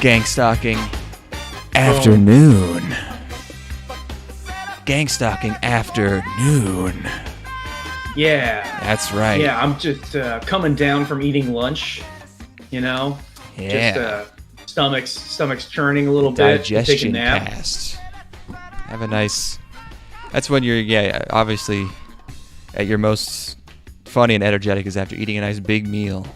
Gangstalking Afternoon. Gangstalking Afternoon. Yeah. That's right. Yeah, I'm just coming down from eating lunch, you know? Yeah. Just stomach's churning a little bit. Digestion Take a nap. cast. Have a nice... That's when you're, obviously, at your most funny and energetic is after eating a nice big meal.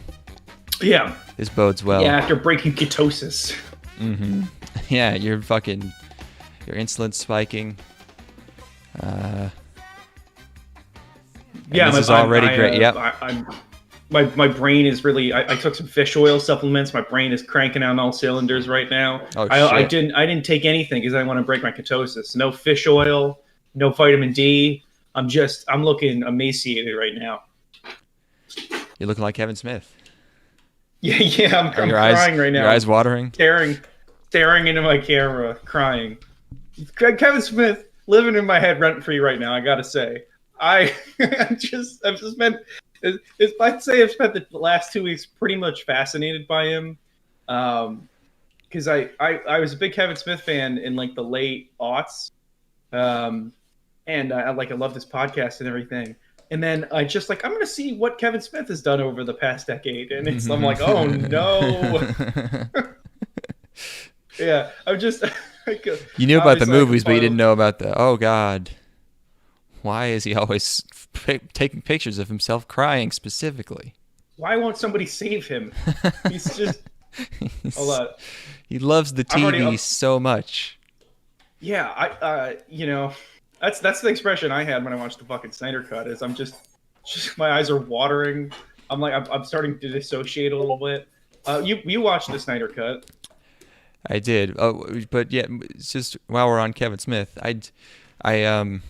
Yeah. This bodes well. Yeah, after breaking ketosis. Mm-hmm. Yeah, your insulin spiking. Yeah, this is already great. Yep. My brain is really. I took some fish oil supplements. My brain is cranking on all cylinders right now. Oh, I shit. didn't take anything because I want to break my ketosis. No fish oil, no vitamin D. I'm looking emaciated right now. You're looking like Kevin Smith. Yeah, I'm crying right now. Your eyes watering? Staring into my camera, crying. Kevin Smith living in my head rent free right now. I gotta say, I've just spent. I'd say I've spent the last 2 weeks pretty much fascinated by him, because I was a big Kevin Smith fan in like the late aughts, and I love this podcast and everything. And then I'm going to see what Kevin Smith has done over the past decade. And I'm like, oh no. Yeah, I'm just... You knew about the movies, but you didn't know about oh God, why is he always taking pictures of himself crying specifically? Why won't somebody save him? He's just... Hold on. He loves the TV so much. Yeah, That's the expression I had when I watched the fucking Snyder Cut. Is I'm just my eyes are watering. I'm starting to dissociate a little bit. You watched the Snyder Cut? I did. Oh, but yeah, it's just while we're on Kevin Smith, I didn't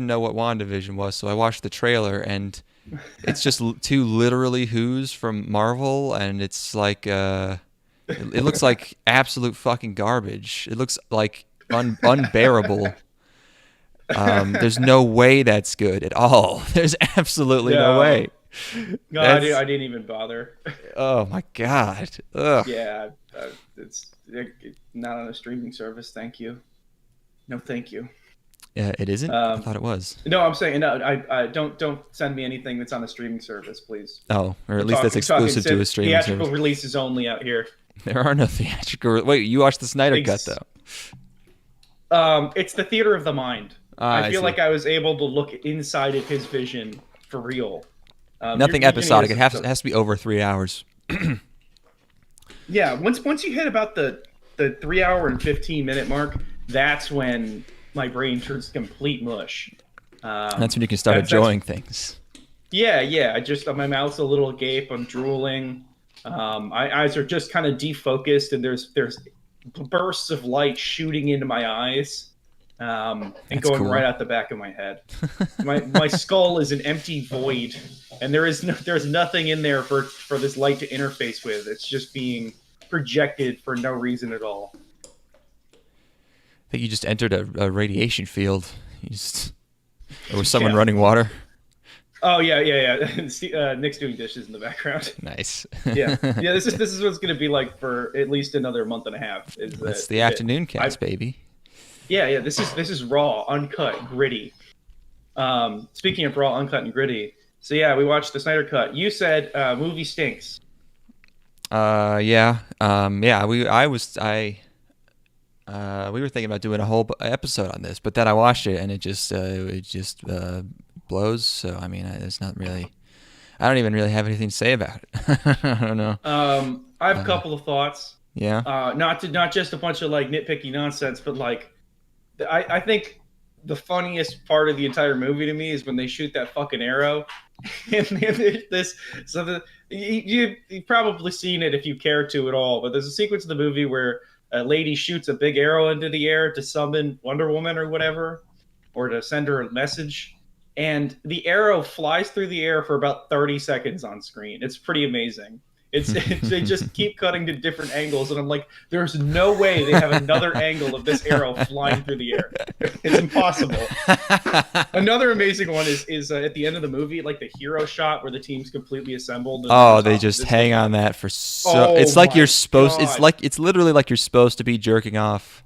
know what WandaVision was, so I watched the trailer, and it's just two literally Who's from Marvel, and it's like it looks like absolute fucking garbage. It looks like unbearable. There's no way that's good at all. There's absolutely no way. No, I didn't even bother. Oh my God. Ugh. Yeah, it's not on a streaming service. Thank you. No, thank you. Yeah, it isn't. I thought it was. No, I'm saying no. I don't send me anything that's on a streaming service, please. Oh, or at least that's exclusive to a streaming service. Theatrical releases only out here. There are no theatrical. Wait, you watched the Snyder Cut though? It's the theater of the mind. I feel see. like I was able to look inside of his vision for real. Nothing episodic. It has to be over 3 hours. Yeah, once you hit about the 3 hour and 15-minute mark, that's when my brain turns complete mush. That's when you can start enjoying things. Yeah. My mouth's a little agape. I'm drooling. My eyes are just kind of defocused, and there's bursts of light shooting into my eyes. And That's going cool. right out the back of my head. My skull is an empty void, and there's nothing in there for this light to interface with. It's just being projected for no reason at all. I think you just entered a radiation field. Or was someone running water? Oh yeah. Nick's doing dishes in the background. Nice. Yeah. This is what it's gonna be like for at least another month and a half. That's the afternoon cast, baby. Yeah. This is raw, uncut, gritty. Speaking of raw, uncut, and gritty. So yeah, we watched the Snyder Cut. You said movie stinks. Yeah. We were thinking about doing a whole episode on this, but then I watched it and it just blows. So I mean, it's not really. I don't even really have anything to say about it. I don't know. I have a couple of thoughts. Yeah. Not just a bunch of like nitpicky nonsense, but like I think the funniest part of the entire movie to me is when they shoot that fucking arrow. And there's this, so you've probably seen it if you care to at all, but there's a sequence in the movie where a lady shoots a big arrow into the air to summon Wonder Woman or whatever, or to send her a message. And the arrow flies through the air for about 30 seconds on screen. It's pretty amazing. They just keep cutting to different angles, and I'm like, there's no way they have another angle of this arrow flying through the air. It's impossible. Another amazing one is at the end of the movie, like the hero shot where the team's completely assembled. Oh, they just hang on that for so. It's like you're supposed. God. It's literally like you're supposed to be jerking off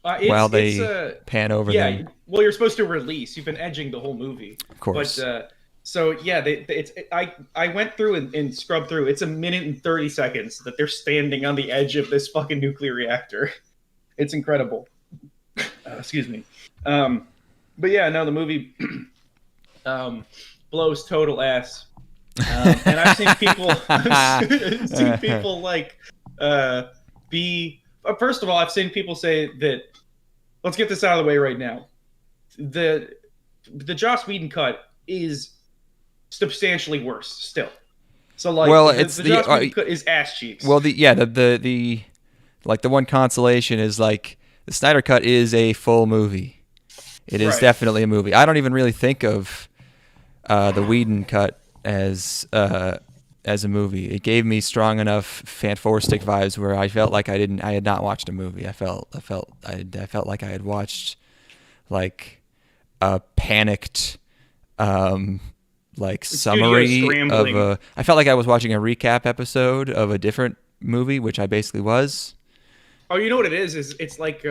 while they pan over them. Yeah, well, you're supposed to release. You've been edging the whole movie, Of course. but. So yeah, I went through and scrubbed through. It's 1 minute and 30 seconds that they're standing on the edge of this fucking nuclear reactor. It's incredible. Excuse me. But yeah, no, the movie blows total ass. And I've seen people like be. First of all, I've seen people say that. Let's get this out of the way right now. The Joss Whedon cut is substantially worse still. So like, well, the Joss Whedon cut is ass cheeks. Well, the like the one consolation is like the Snyder cut is a full movie. It is definitely a movie. I don't even really think of the Whedon cut as a movie. It gave me strong enough Fantastic vibes where I felt like I had not watched a movie. I felt like I had watched like a panicked like summary of a. I felt like I was watching a recap episode of a different movie, which I basically was. Oh, you know what it is? It's like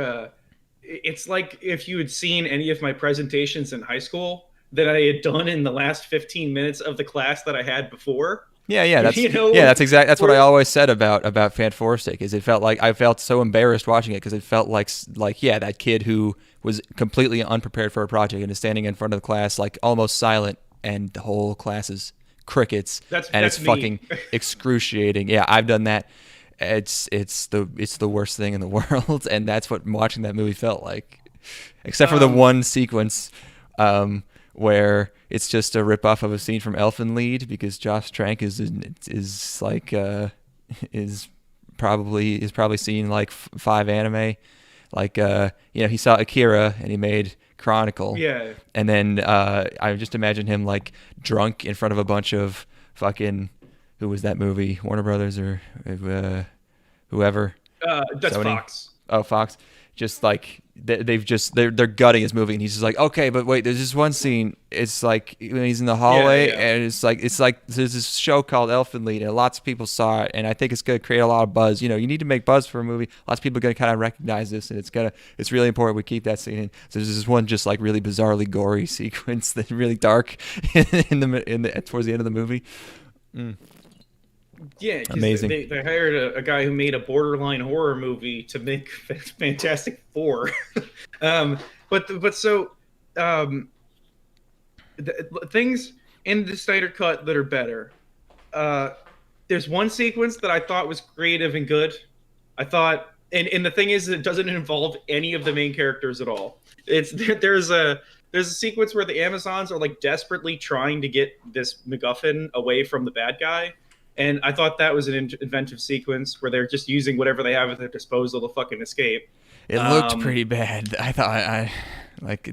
if you had seen any of my presentations in high school that I had done in the last 15 minutes of the class that I had before. Yeah, that's that's what I always said about Fantastic is it felt like I felt so embarrassed watching it because it felt like that kid who was completely unprepared for a project and is standing in front of the class like almost silent and the whole class is crickets and it's fucking excruciating. Yeah, I've done that. It's the worst thing in the world, and that's what watching that movie felt like, except for the one sequence where it's just a rip-off of a scene from Elfen Lied because Josh Trank is probably seen like 5 anime, like he saw Akira and he made Chronicle, and then I just imagine him like drunk in front of a bunch of fucking, who was that movie, Warner Brothers or whoever, that's Sony? Fox. Oh, Fox. Just like they're gutting his movie, and he's just like, okay, but wait, there's this one scene. It's like when he's in the hallway, and it's like there's this show called Elfen Lied, and lots of people saw it, and I think it's gonna create a lot of buzz. You know, you need to make buzz for a movie. Lots of people are gonna kind of recognize this, and it's really important we keep that scene in. So there's this one just like really bizarrely gory sequence that's really dark in the towards the end of the movie. Yeah, amazing. They hired a guy who made a borderline horror movie to make Fantastic Four. Things in the Snyder cut that are better. There's one sequence that I thought was creative and good. I thought, and the thing is, it doesn't involve any of the main characters at all. There's a sequence where the Amazons are like desperately trying to get this MacGuffin away from the bad guy. And I thought that was an inventive sequence where they're just using whatever they have at their disposal to fucking escape. It looked pretty bad. I thought I liked the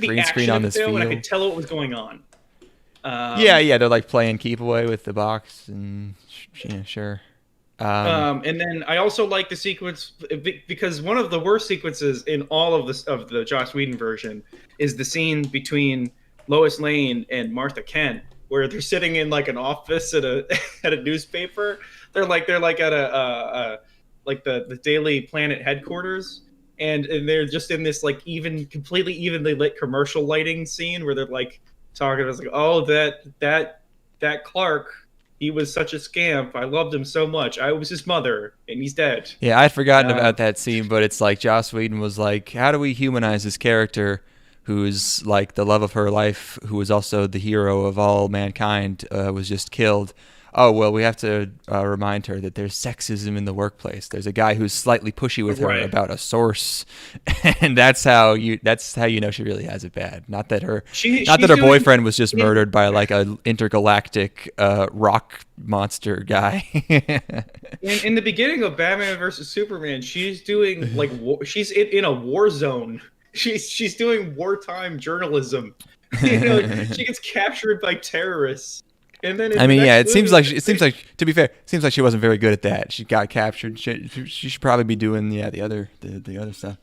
green action screen on this field, and I could tell what was going on. Yeah, they're like playing keep away with the box, and sure. And then I also like the sequence because one of the worst sequences in all of the Joss Whedon version is the scene between Lois Lane and Martha Kent, where they're sitting in like an office at a newspaper. They're like at a like the Daily Planet headquarters, and they're just in this like completely evenly lit commercial lighting scene where they're like talking about like, oh, that Clark, he was such a scamp. I loved him so much. I was his mother, and he's dead. Yeah, I'd forgotten about that scene, but it's like Joss Whedon was like, how do we humanize this character who's like the love of her life, who was also the hero of all mankind, was just killed. Oh well, we have to remind her that there's sexism in the workplace. There's a guy who's slightly pushy with her Right. about a source, and that's how you know she really has it bad. Not that her She not that she's her doing boyfriend was just in, murdered by like a intergalactic rock monster guy. in the beginning of Batman versus Superman. She's doing like she's in a war zone. She's doing wartime journalism. She gets captured by terrorists, and then in I the mean, yeah, next movie, it seems like to be fair, it seems like she wasn't very good at that. She got captured. She should probably be doing the other stuff.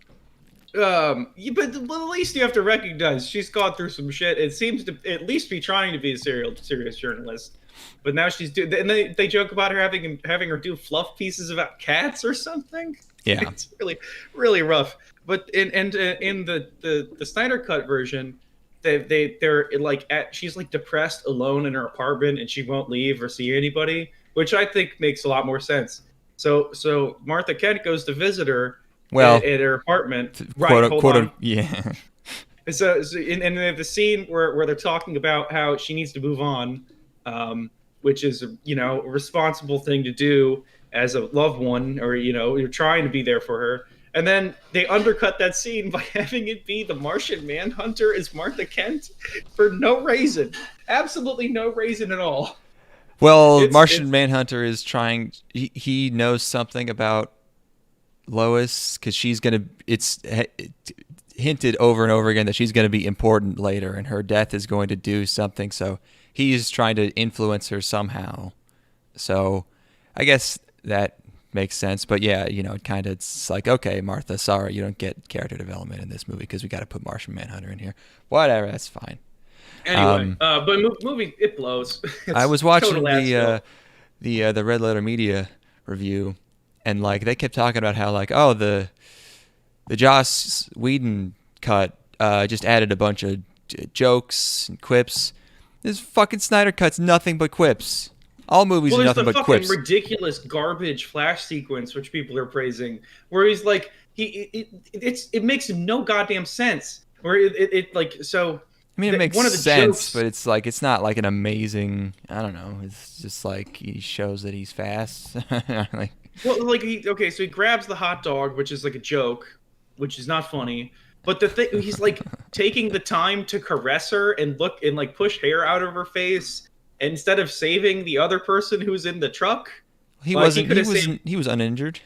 but at least you have to recognize she's gone through some shit. It seems to at least be trying to be a serious journalist. But now she's doing, and they joke about her having her do fluff pieces about cats or something. Yeah. It's really rough. But in the Snyder Cut version, they're like she's like depressed alone in her apartment and she won't leave or see anybody, which I think makes a lot more sense. So Martha Kent goes to visit her Well, at her apartment. Right, quote hold quote on. yeah. And they have the scene where they're talking about how she needs to move on, which is a responsible thing to do as a loved one, or you're trying to be there for her. And then they undercut that scene by having it be the Martian Manhunter as Martha Kent for no reason, absolutely no reason at all. Well, It's Martian Manhunter is trying. He knows something about Lois because she's gonna. It's hinted over and over again that she's gonna be important later, and her death is going to do something. So he's trying to influence her somehow. So I guess that makes sense. But yeah, it kind of it's like, okay, Martha, sorry, you don't get character development in this movie because we got to put Martian Manhunter in here. Whatever, that's fine. anyway, but movie it blows. I It's was watching total ass film. the Red Letter Media review, and like they kept talking about how like the Joss Whedon cut just added a bunch of jokes and quips. This fucking Snyder cut's nothing but quips. All movies Well, are there's the nothing but fucking quips. ridiculous garbage flash sequence, which people are praising, where he's like, it makes no goddamn sense. Where it like so. I mean, it makes One of the sense, jokes, but it's like it's not like an amazing. I don't know. It's just like he shows that he's fast. Like, well, like okay, so he grabs the hot dog, which is like a joke, which is not funny. But the thing, he's like taking the time to caress her and look and like push hair out of her face instead of saving the other person who's in the truck. he Like, wasn't. could He have was. saved. He was uninjured.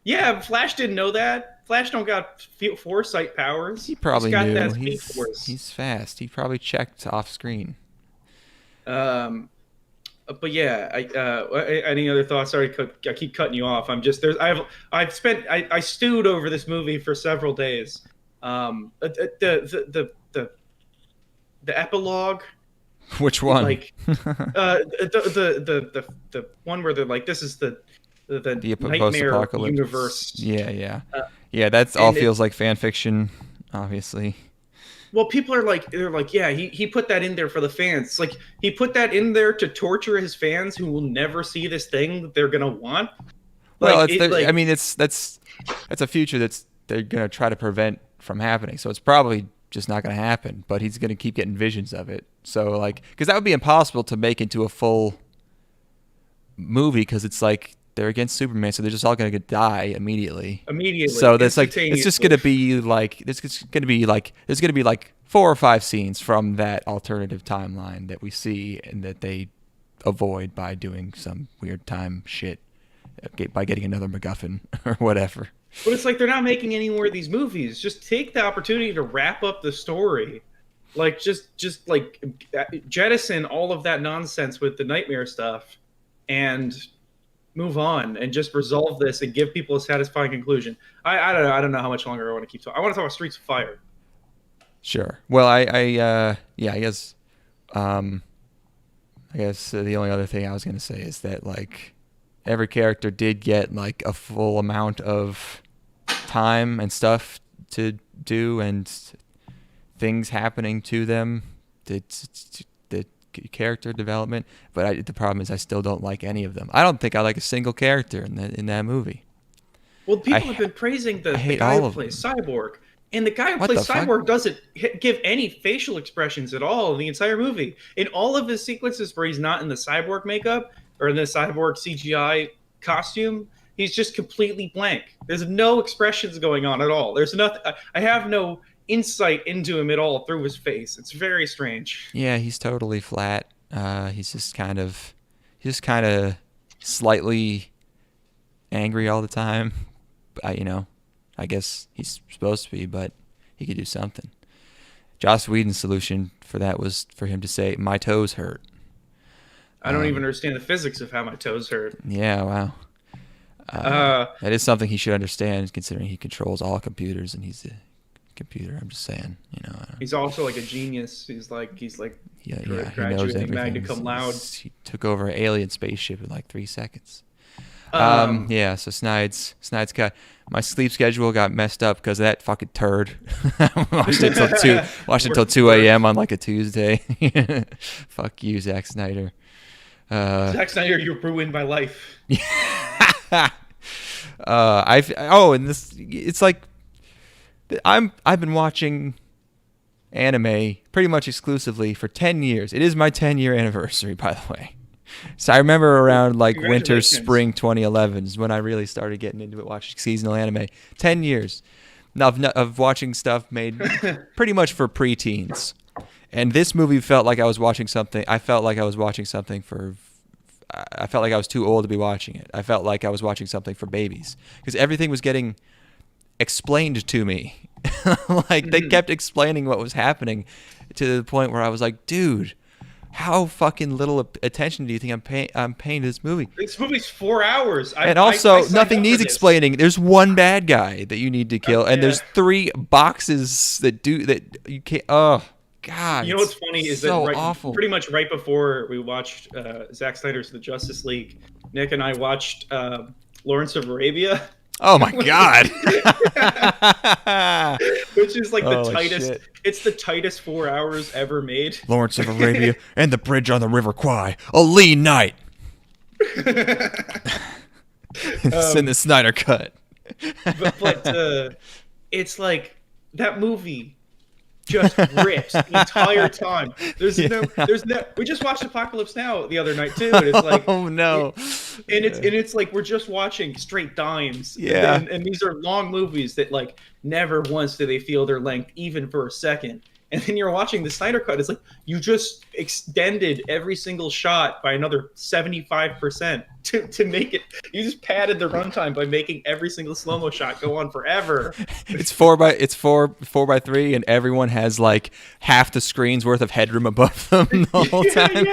Yeah, Flash didn't know that. Flash don't got foresight powers. He probably He's got knew. that speed force. He's fast. He probably checked off screen. Um, but yeah, any other thoughts? Sorry, I keep cutting you off. I'm just there's I stewed over this movie for several days. The epilogue, Which one? like the one where they're like, this is the The nightmare post-apocalypse universe. Yeah. Uh, Yeah, that's all and feels like fan fiction, obviously. Well, people are like, they're like, yeah, he put that in there for the fans. Like, he put that in there to torture his fans who will never see this thing that they're gonna want. Well, Like, I mean, that's a future they're gonna try to prevent from happening. So it's probably just not gonna happen. But he's gonna keep getting visions of it. So like, because that would be impossible to make into a full movie, because it's like they're against Superman, so they're just all gonna die immediately. immediately. So that's like it's just gonna be like there's gonna be like 4 or 5 scenes from that alternative timeline that we see and that they avoid by doing some weird time shit, by getting another MacGuffin or whatever. But it's like they're not making any more of these movies. Just take the opportunity to wrap up the story. Like just like jettison all of that nonsense with the nightmare stuff and move on and just resolve this and give people a satisfying conclusion. I don't know. I don't know how much longer I want to keep talking. I want to talk about Streets of Fire. Sure. Well, yeah, I guess the only other thing I was gonna say is that like every character did get like a full amount of time and stuff to do and things happening to them. The character development, but the problem is I still don't like any of them. I don't think I like a single character in that movie. Well, people I have been praising the hate guy all who of plays Cyborg. And the guy who What the plays fuck? Cyborg doesn't give any facial expressions at all in the entire movie. In all of his sequences where he's not in the Cyborg makeup or in the Cyborg CGI costume, he's just completely blank. There's no expressions going on at all. There's nothing. I have no insight into him at all through his face. It's very strange. Yeah, he's totally flat. He's just kind of slightly angry all the time. I guess he's supposed to be, but he could do something. Joss Whedon's solution for that was for him to say, "My toes hurt." I don't even understand the physics of how my toes hurt. Yeah, wow. That is something he should understand, considering he controls all computers and he's a computer. I'm just saying, He's also like a genius. He's like yeah, he knows graduating everything. magna cum laude. He took over an alien spaceship in like 3 seconds. Um, Yeah, so Snides got my sleep schedule got messed up because of that fucking turd. watched it until 2 a.m. on like a Tuesday. Fuck you, Zack Snyder. Zack Snyder, you ruined my life. And this it's like I've been watching anime pretty much exclusively for 10 years. It is my 10-year anniversary, by the way. So I remember around like winter, Congratulations. spring 2011 is when I really started getting into it, watching seasonal anime. 10 years now of watching stuff made pretty much for preteens. And this movie felt like I was watching something. I felt like I was watching something for. I felt like I was too old to be watching it. I felt like I was watching something for babies because everything was getting explained to me. Like they kept explaining what was happening to the point where I was like, dude, how fucking little attention do you think I'm paying to this movie? This movie's 4 hours. And also, I signed nothing up needs for this. explaining. There's one bad guy that you need to kill, and there's 3 boxes that you can't. Oh God! You know what's funny is so that awful. pretty much right before we watched Zack Snyder's The Justice League, Nick and I watched Lawrence of Arabia. Oh my God! Which is like the Holy tightest. shit. It's the tightest 4 hours ever made. Lawrence of Arabia and the bridge on the River Kwai. A lean night. It's in the Snyder cut. but it's like that movie just rips the entire time. There's no. We just watched Apocalypse Now the other night too, and it's like, Oh no! and it's like we're just watching straight dimes. Yeah. And these are long movies that like never once do they feel their length even for a second. And then you're watching the Snyder Cut. It's like you just extended every single shot by another 75% to make it. You just padded the runtime by making every single slow mo shot go on forever. It's 4x3, and everyone has like half the screen's worth of headroom above them the whole time.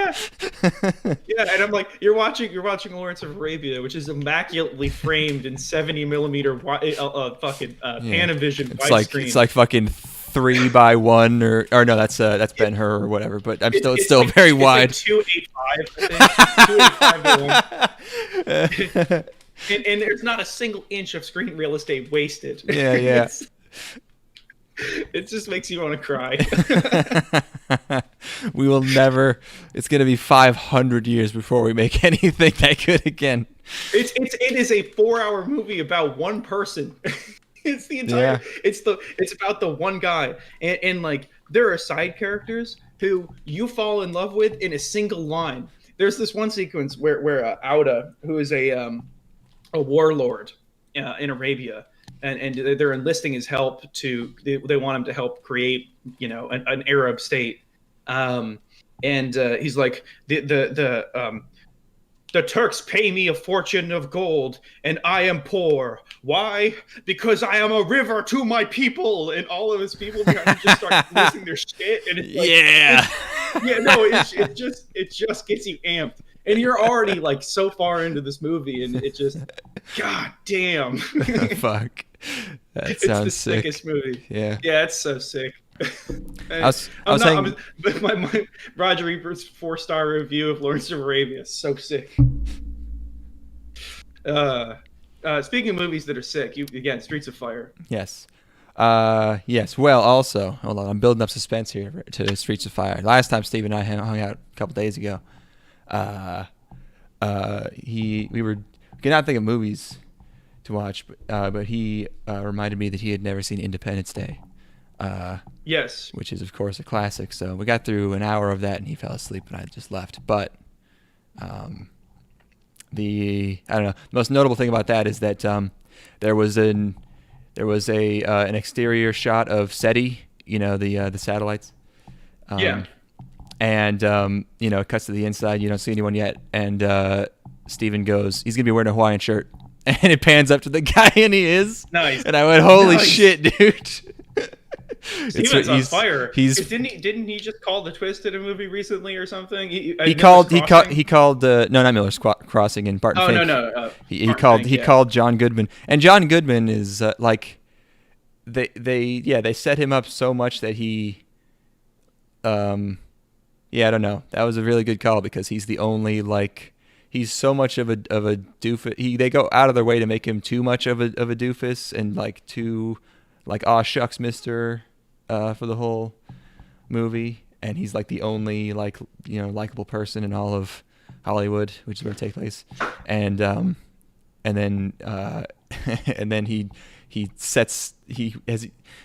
Yeah, and I'm like, you're watching Lawrence of Arabia, which is immaculately framed in 70 millimeter fucking Panavision widescreen. It's like fucking 3x1 or no, that's Ben-Hur or whatever. But it's still very wide. It's like 285, I think. 285 to 1. And there's not a single inch of screen real estate wasted. Yeah. It just makes you want to cry. We will never. It's gonna be 500 years before we make anything that good again. It is a 4-hour movie about one person. It's the entire. Yeah. It's about the one guy, and like there are side characters who you fall in love with in a single line. There's this one sequence where Auda, who is a warlord in Arabia, and they're enlisting his help they want him to help create an Arab state, and he's like the Turks pay me a fortune of gold, and I am poor. Why? Because I am a river to my people. And all of his people behind him just start losing their shit. And it's like, it just gets you amped. And you're already like so far into this movie, and it just, god damn. Fuck. That It's the sounds sick. sickest movie. Yeah. Yeah, it's so sick. My Roger Ebert's 4-star review of Lawrence of Arabia is so sick. Speaking of movies that are sick, again, Streets of Fire. Yes. Yes. Well, also, hold on. I'm building up suspense here to Streets of Fire. Last time Steve and I hung out a couple days ago, we were cannot think of movies to watch, but he reminded me that he had never seen Independence Day, Yes. which is of course a classic. So we got through an hour of that, and he fell asleep, and I just left. But the I don't know. Most notable thing about that is that there was an an exterior shot of SETI, the satellites. Yeah. And it cuts to the inside. You don't see anyone yet, and Steven goes, "He's gonna be wearing a Hawaiian shirt," and it pans up to the guy, and he is. Nice. And I went, "Holy Nice. shit, dude!" Steven's on fire. He's Didn't he just call the twist in a movie recently or something? he called no, not Miller's Crossing and Barton Oh Fink. no. He Martin called Fink, he yeah. called John Goodman, and John Goodman is they set him up so much that he I don't know, that was a really good call because he's the only he's so much of a doofus. They go out of their way to make him too much of a doofus and too aw shucks mister for the whole movie, and he's the only likable person in all of Hollywood, which is where it takes place, and then and then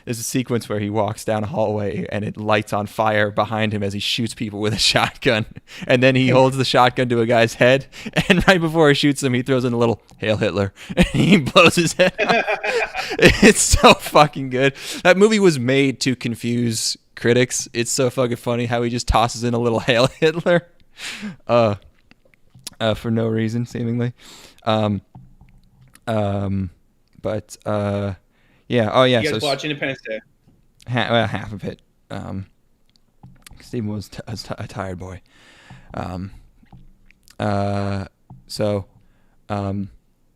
there's a sequence where he walks down a hallway and it lights on fire behind him as he shoots people with a shotgun, and then he holds the shotgun to a guy's head, and right before he shoots him he throws in a little "Hail Hitler" and he blows his head off. It's so fucking good. That movie was made to confuse critics. It's so fucking funny how he just tosses in a little "Hail Hitler" for no reason seemingly. But yeah. Oh yeah. You guys So watch Independence Day? half of it. Stephen was a tired boy.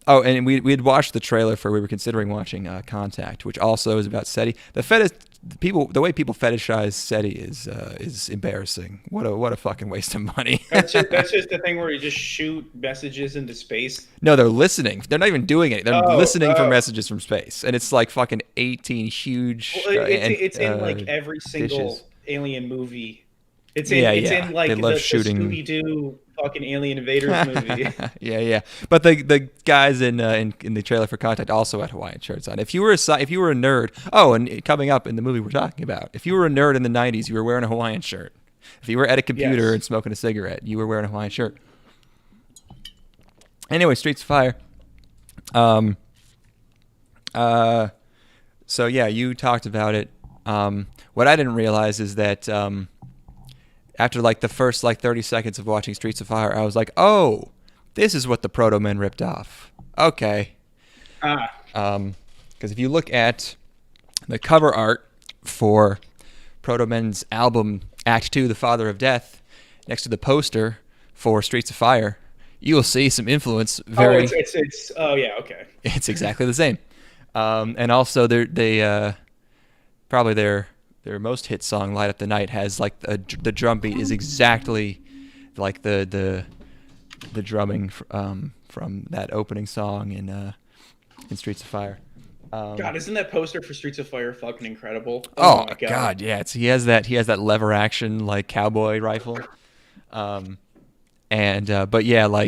Oh, and we had watched the trailer for. We were considering watching Contact, which also is about SETI. The way people fetishize SETI is embarrassing. What a fucking waste of money. That's just the thing where you just shoot messages into space. No, they're listening. They're not even doing it. They're Oh, listening for oh. messages from space, and it's fucking 18 huge. Well, it's in every single dishes. alien movie. It's Yeah, in yeah. the They love shooting- Scooby Doo fucking Alien Invaders movie. Yeah. But the guys in the trailer for Contact also had Hawaiian shirts on. If you were a nerd, and coming up in the movie we're talking about, if you were a nerd in the 90s, you were wearing a Hawaiian shirt. If you were at a computer Yes. and smoking a cigarette, you were wearing a Hawaiian shirt. Anyway, Streets of Fire. So yeah, you talked about it. What I didn't realize is that after the first 30 seconds of watching Streets of Fire, I was like, oh, this is what the Proto Men ripped off. Okay. Because if you look at the cover art for Proto Men's album Act 2, The Father of Death, next to the poster for Streets of Fire, you will see some influence. Oh yeah, okay. It's exactly the same. And also they probably their most hit song, "Light Up the Night," has the drum beat is exactly like the drumming from that opening song in Streets of Fire. God, isn't that poster for Streets of Fire fucking incredible? Oh my God, yeah. He has that lever action cowboy rifle. But yeah,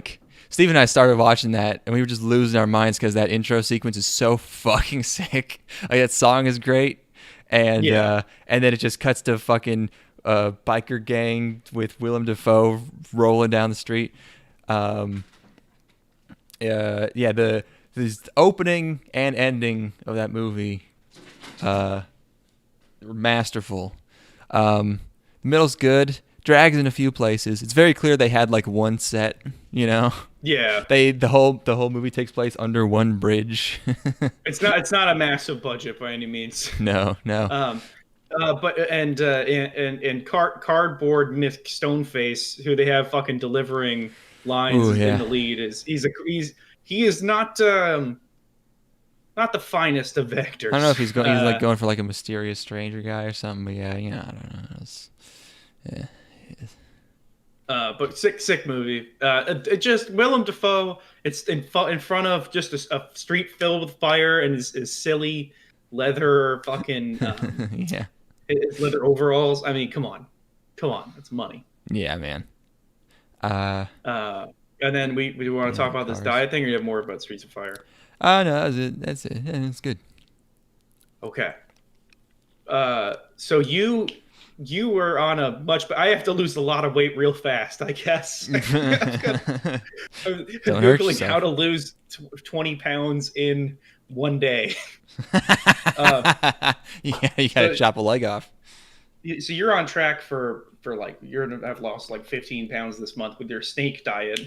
Steve and I started watching that, and we were just losing our minds because that intro sequence is so fucking sick. That song is great, and Yeah. And then it just cuts to fucking biker gang with Willem Dafoe rolling down the street. The opening and ending of that movie, masterful. The middle's good. Drags in a few places. It's very clear they had one set, Yeah. The whole movie takes place under one bridge. It's not a massive budget by any means. No. Cardboard Nick Stoneface, who they have fucking delivering lines in the lead, he is not the finest of actors. I don't know if he's going for a mysterious stranger guy or something, but yeah, I don't know. But sick movie. It just Willem Dafoe. It's in front of just a street filled with fire and his silly leather fucking yeah. his leather overalls. I mean, come on, that's money. Yeah, man. And then we want to talk about this cars. diet thing, or you have more about Streets of Fire? Oh no, that's it. Yeah, it's good. Okay. So you were on a much. I have to lose a lot of weight real fast, I guess. I'm Don't hurt googling how yourself. to lose 20 pounds in one day. Uh, Yeah, you gotta so chop a leg off. so you're on track for like you're gonna have lost like 15 pounds this month with your snake diet.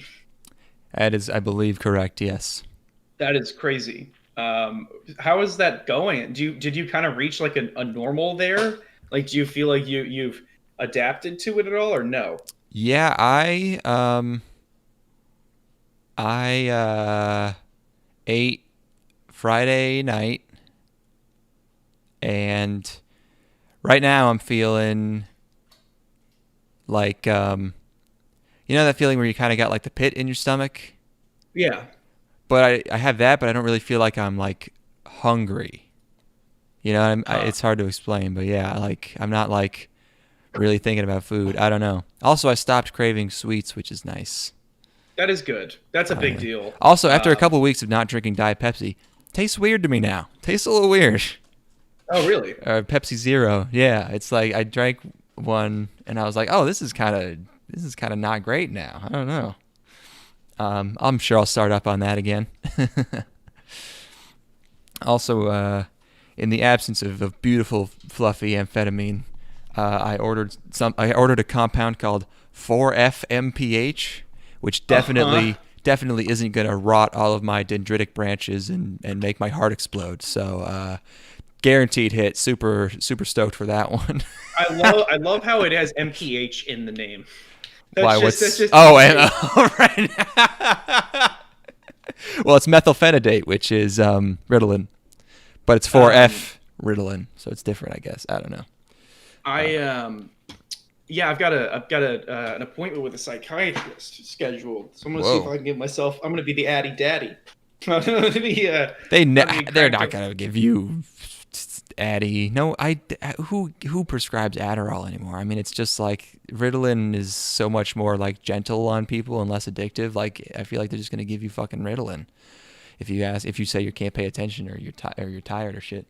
That is, I believe, correct. Yes. That is crazy. How is that going? Did you kind of reach like a normal there? Like, do you feel like you've adapted to it at all, or no? Yeah, I ate Friday night, and right now I'm feeling like you know that feeling where you kind of got like the pit in your stomach, Yeah. but I have that, but I don't really feel like I'm like hungry. You know, Huh. it's hard to explain, but yeah, like I'm not like really thinking about food. I don't know. Also, I stopped craving sweets, which is nice. That is good. That's a big Yeah. deal. Also, after a couple of weeks of not drinking Diet Pepsi, tastes weird to me now. Tastes a little weird. Oh, really? Pepsi Zero. Yeah, it's like I drank one and I was like, oh, this is kind of not great now. I don't know. I'm sure I'll start up on that again. Also, in the absence of beautiful, fluffy amphetamine, I ordered a compound called 4-FMPH, which Uh huh. definitely isn't gonna rot all of my dendritic branches and make my heart explode. So guaranteed hit. Super stoked for that one. I love how it has MPH in the name. Why? That's What's just oh and insane. oh, right. Well, it's methylphenidate, which is Ritalin, but it's Um, 4F Ritalin, so it's different, I guess. I don't know. Uh, I yeah, I've got an appointment with a psychiatrist scheduled. So I'm gonna see if whoa. I can give myself. I'm gonna be the Addy Daddy. I'm gonna be They I'm gonna be they're cracked not up. gonna give you Addy. No, who prescribes Adderall anymore? I mean, it's just like Ritalin is so much more like gentle on people and less addictive. Like I feel like they're just gonna give you fucking Ritalin if you say you can't pay attention or you're tired or shit.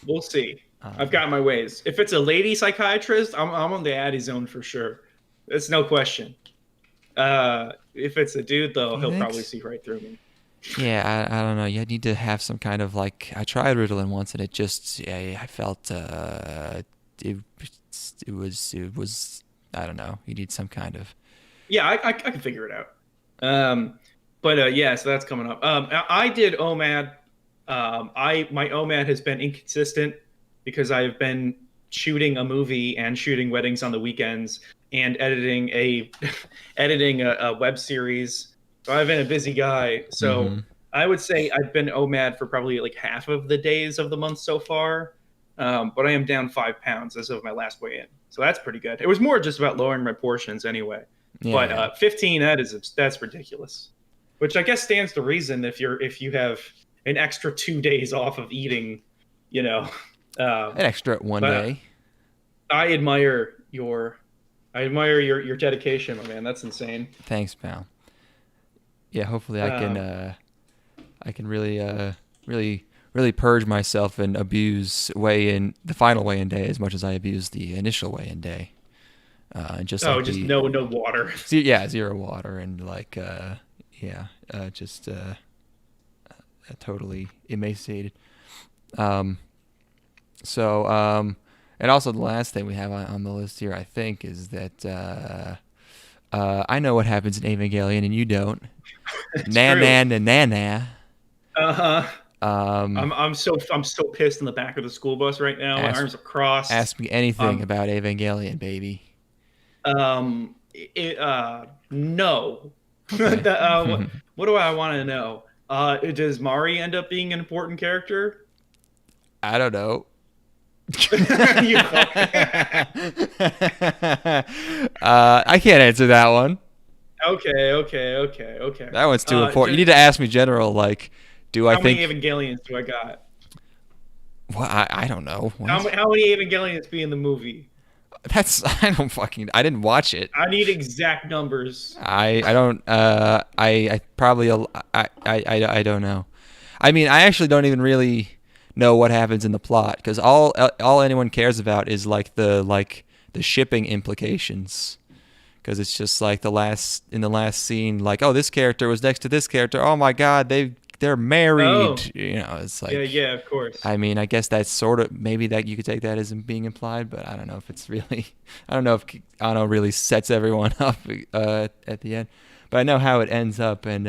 We'll see. I've Um, got my ways. If it's a lady psychiatrist, I'm on the Addy zone for sure. It's no question. If it's a dude though, you he'll think? probably see right through me. Yeah, I don't know. You need to have some kind of like. I tried Ritalin once, and it just I felt it it was I don't know. You need some kind of. Yeah, I can figure it out. But yeah, so that's coming up. I did OMAD. I my OMAD has been inconsistent because I've been shooting a movie and shooting weddings on the weekends and editing a editing a web series. So I've been a busy guy. So Mm-hmm. I would say I've been OMAD for probably like half of the days of the month so far. But I am down 5 pounds as of my last weigh in. So that's pretty good. It was more just about lowering my portions anyway. But Yeah, 15, that's ridiculous. Which I guess stands to reason if you have an extra 2 days off of eating, you know. Uh, an extra one but day. I admire your dedication, my man. That's insane. Thanks, pal. Yeah, hopefully Um, I can really purge myself and abuse the final weigh-in day as much as I abuse the initial weigh-in day. And just oh, like just the no water. yeah, zero water and like yeah, just totally emaciated. Um, so and also the last thing we have on the list here, I think, is that I know what happens in Evangelion and you don't. It's Na true. na na na na. Uh-huh. Um, I'm so pissed in the back of the school bus right now. My ask arms are crossed. ask me anything Um, about Evangelion, baby. no. Okay. What do I want to know? Does Mari end up being an important character? I don't know. You fuck. I can't answer that one. Okay. That one's too important. You Just need to ask me general, like, do I how many think? Evangelions do I got? Well, I don't know. What? How many Evangelions be in the movie? That's I didn't watch it. I need exact numbers. I don't I probably I don't know. I mean, I actually don't even really know what happens in the plot because all anyone cares about is like the shipping implications. Because it's just like in the last scene, like, oh, this character was next to this character. Oh my God, they're Oh, married. You know, it's yeah, like, yeah, of course. I mean, I guess that's sort of maybe that you could take that as being implied, but I don't know if it's really, I don't know if Ano really sets everyone up at the end, but I know how it ends up, and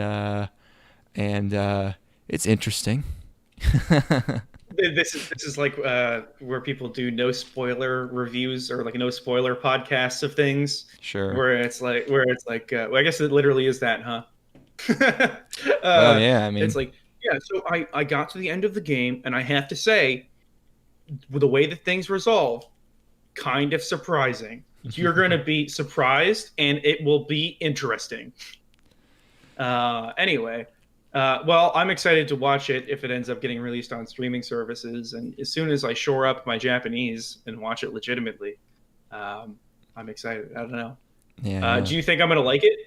it's interesting. This is like where people do no spoiler reviews or like no spoiler podcasts of things, Sure. where it's like, well, I guess it literally is that, huh? Well, uh, yeah. I it's mean, like, yeah. So I got to the end of the game, and I have to say, the way that things resolve, kind of surprising. You're going to be surprised, and it will be interesting. Anyway, well, I'm excited to watch it if it ends up getting released on streaming services, and as soon as I shore up my Japanese and watch it legitimately, um, I'm excited. I don't know. yeah, yeah. Do you think I'm going to like it?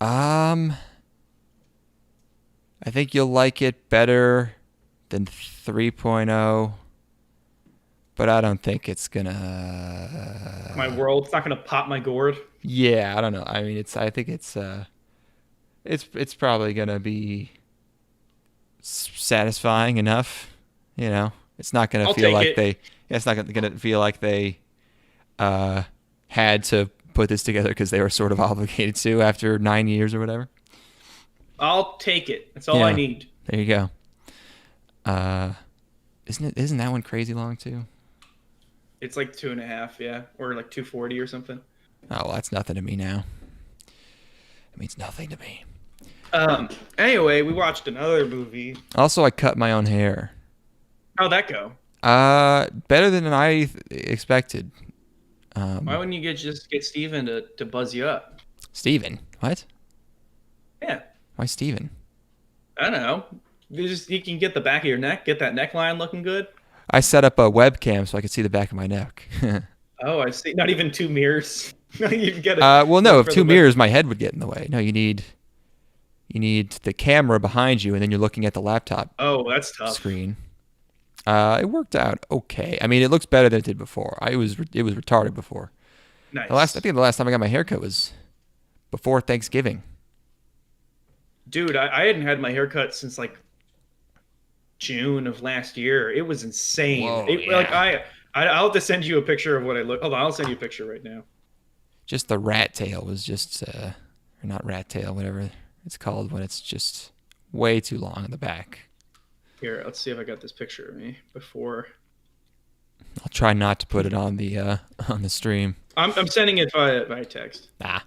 Um, I think you'll like it better than 3.0, but I don't think it's My gonna. world's not going to pop my gourd. Yeah, I don't know. I mean, I think it's probably gonna be satisfying enough. You know, it's not gonna I'll feel take like it. they. It's not gonna feel like they uh had to put this together because they were sort of obligated to after 9 years or whatever. I'll take it. That's all I Yeah, need. there you go. Uh, isn't that one crazy long too? It's like 2.5, yeah, or like 240 or something. Oh, well, that's nothing to me now. It means nothing to me. Um. Anyway, we watched another movie. Also, I cut my own hair. How'd that go? Better than I expected. Why Um, wouldn't you just get Steven to buzz you up? Steven. What? Yeah, Why Steven? I don't know. You can get the back of your neck, get that neckline looking good. I set up a webcam so I could see the back of my neck. Oh, I see. Not even two mirrors. You can get it Well, no, look if for two the best. mirrors, my head would get in the way. No, you need the camera behind you, and then you're looking at the laptop Oh, that's tough. screen. It worked out okay. I mean, it looks better than it did before. It was retarded before. I Nice, think the last time I got my haircut was before Thanksgiving. dude. I hadn't had my haircut since like June of last year. It was insane. Whoa, It like yeah. I'll have to send you a picture of what I look. Hold on, I'll send you a picture right now. Just the rat tail was just, or not rat tail, whatever it's called when it's just way too long in the back. Here, let's see if I got this picture of me before. I'll try not to put it on the on the stream. I'm sending it by text. Ah,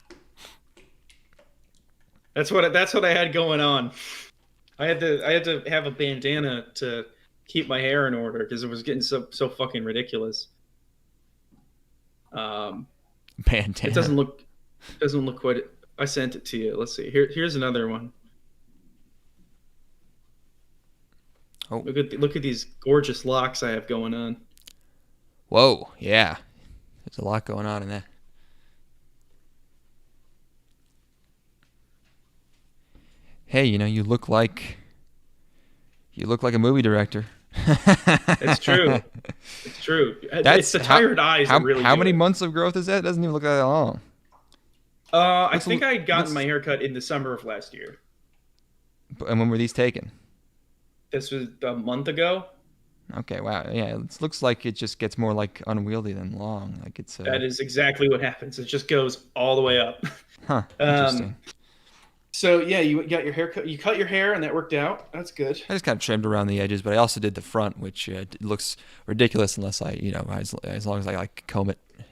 That's what I had going on. I had to have a bandana to keep my hair in order because it was getting so fucking ridiculous. Um, it bandana. doesn't look quite. I sent it to you. Let's see. Here's another one. Oh, Look at these gorgeous locks I have going on. whoa, yeah. There's a lot going on in that. Hey, you look like a movie director. It's true. It's true. It's That's the tired eyes that really how do many it. months of growth is that? It doesn't even look that long. I Looks think I had gotten my looks. haircut in the summer of last year. And when were these taken? This was a month ago. Okay, wow. Yeah, it looks like it just gets more like unwieldy than long. Like it's That is exactly what happens. It just goes all the way up. huh, Um, interesting. so yeah, you got your haircut. You cut your hair, and that worked out. That's good. I just kind of trimmed around the edges, but I also did the front, which looks ridiculous unless as long as I like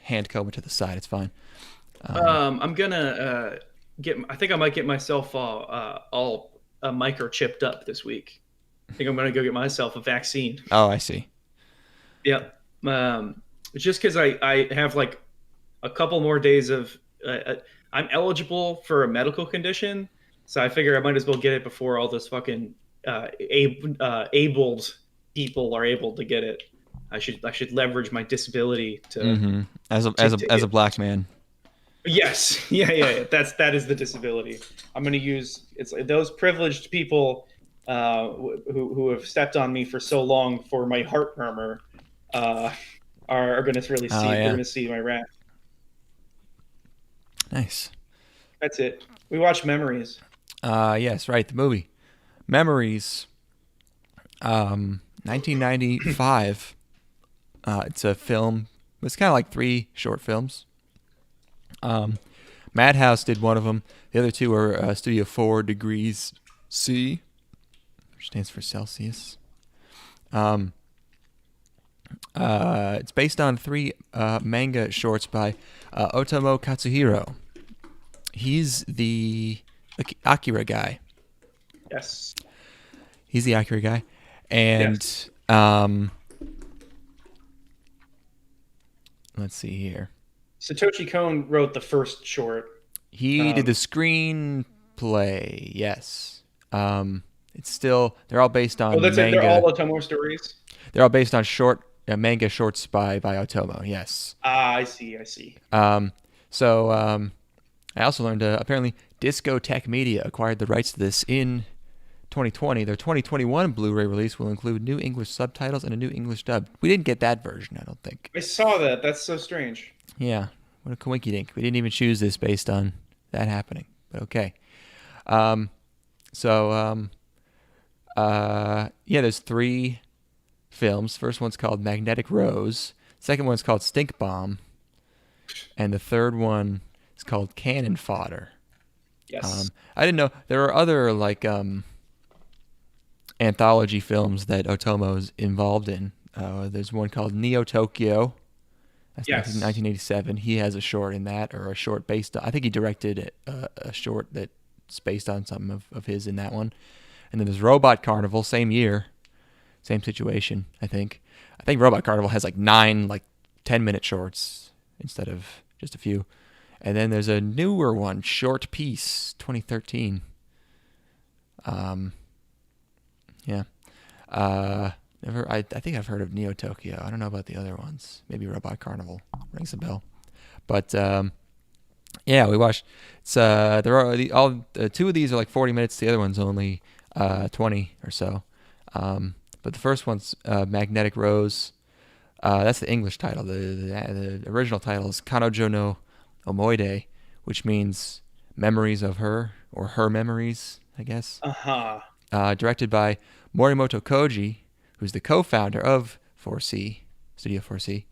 hand comb it to the side, it's fine. Um, I'm gonna get. I think I might get myself all microchipped up this week. I think I'm gonna go get myself a vaccine. oh, I see. Yep. Just because I have like a couple more days of. I'm eligible for a medical condition, so I figure I might as well get it before all those fucking abled people are able to get it. I should leverage my disability Mm-hmm. to As a get. black man. Yes, yeah. That is the disability. I'm gonna use it's like those privileged people who have stepped on me for so long for my heart murmur, uh, are going to really Oh see. They're yeah, going to see my wrath. nice. That's it. We watch Memories. Yes, right. The movie Memories, 1995. It's a film. It's kind of like three short films. Madhouse did one of them. The other two are Studio 4 Degrees C, which stands for Celsius. It's based on three manga shorts by Otomo Katsuhiro. He's the Akira guy. Yes. He's the Akira guy. And Yes. Let's see here. Satoshi Kon wrote the first short. He did the screenplay. Yes. It's still they're all based Oh, on that's it. They're all manga. Otomo stories. They're all based on short manga shorts by Otomo. Yes. Ah, I see. I see. So I also learned apparently Discotech Media acquired the rights to this in 2020. Their 2021 Blu-ray release will include new English subtitles and a new English dub. We didn't get that version, I don't think. I saw that. That's so strange. Yeah, what a coinky dink. We didn't even choose this based on that happening, but okay. Um, yeah, there's three films. First one's called Magnetic Rose. Second one's called Stink Bomb, and the third one is called Cannon Fodder. Yes. I didn't know there are other like anthology films that Otomo's involved in. There's one called Neo Tokyo. That's Yes. 1987. He has a short in that, or a short based on. I think he directed a short that's based on something of his in that one. And then there's Robot Carnival, same year, same situation. I think Robot Carnival has like 9 like 10-minute shorts instead of just a few. And then there's a newer one, Short Piece, 2013. Yeah. I think I've heard of Neo Tokyo. I don't know about the other ones. Maybe Robot Carnival rings a bell. But yeah, we watched. It's there are two of these are like 40 minutes. The other one's only 20 or so. But the first one's Magnetic Rose. That's the English title. The original title is Kanojo no Omoide, which means memories of her, or her memories, I guess. Uh-huh. Directed by Morimoto Koji, who's the co-founder of 4C, Studio 4C.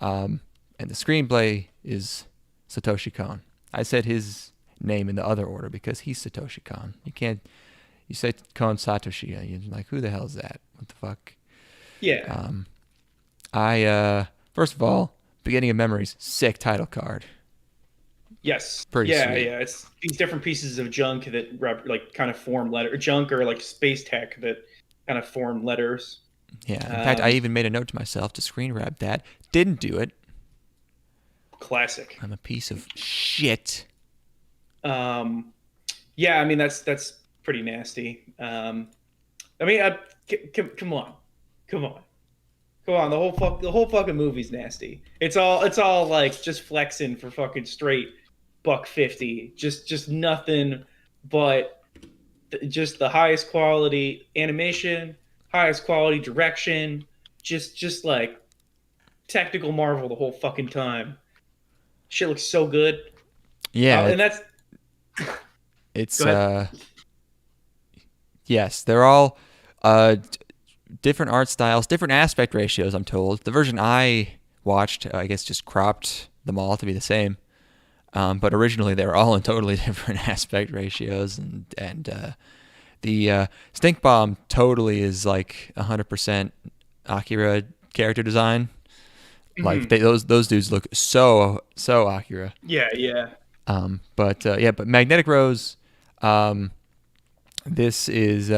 And the screenplay is Satoshi Kon. I said his name in the other order because he's Satoshi Kon. You say Kon Satoshi, you're like, who the hell is that? What the fuck? Yeah. First of all, Beginning of Memories, sick title card. Yes. Pretty yeah, sweet. yeah. It's these different pieces of junk that like kind of form junk or like space tech that kind of form letters. Yeah. In fact, I even made a note to myself to screen grab that. Didn't do it. Classic. I'm a piece of shit. Yeah, I mean that's pretty nasty. I mean, come on. The whole fucking movie's nasty. It's all like just flexing for fucking straight $150. Just nothing but just the highest quality animation, highest quality direction, just like technical marvel the whole fucking time. Shit looks so good. Yeah. And that's it's Go ahead. yes, they're all different art styles, different aspect ratios, I'm told. The version I watched, I guess, just cropped them all to be the same. But originally they were all in totally different aspect ratios, and the Stink Bomb totally is like 100% Akira character design. Like those dudes look so Akira. yeah. But Magnetic Rose, this is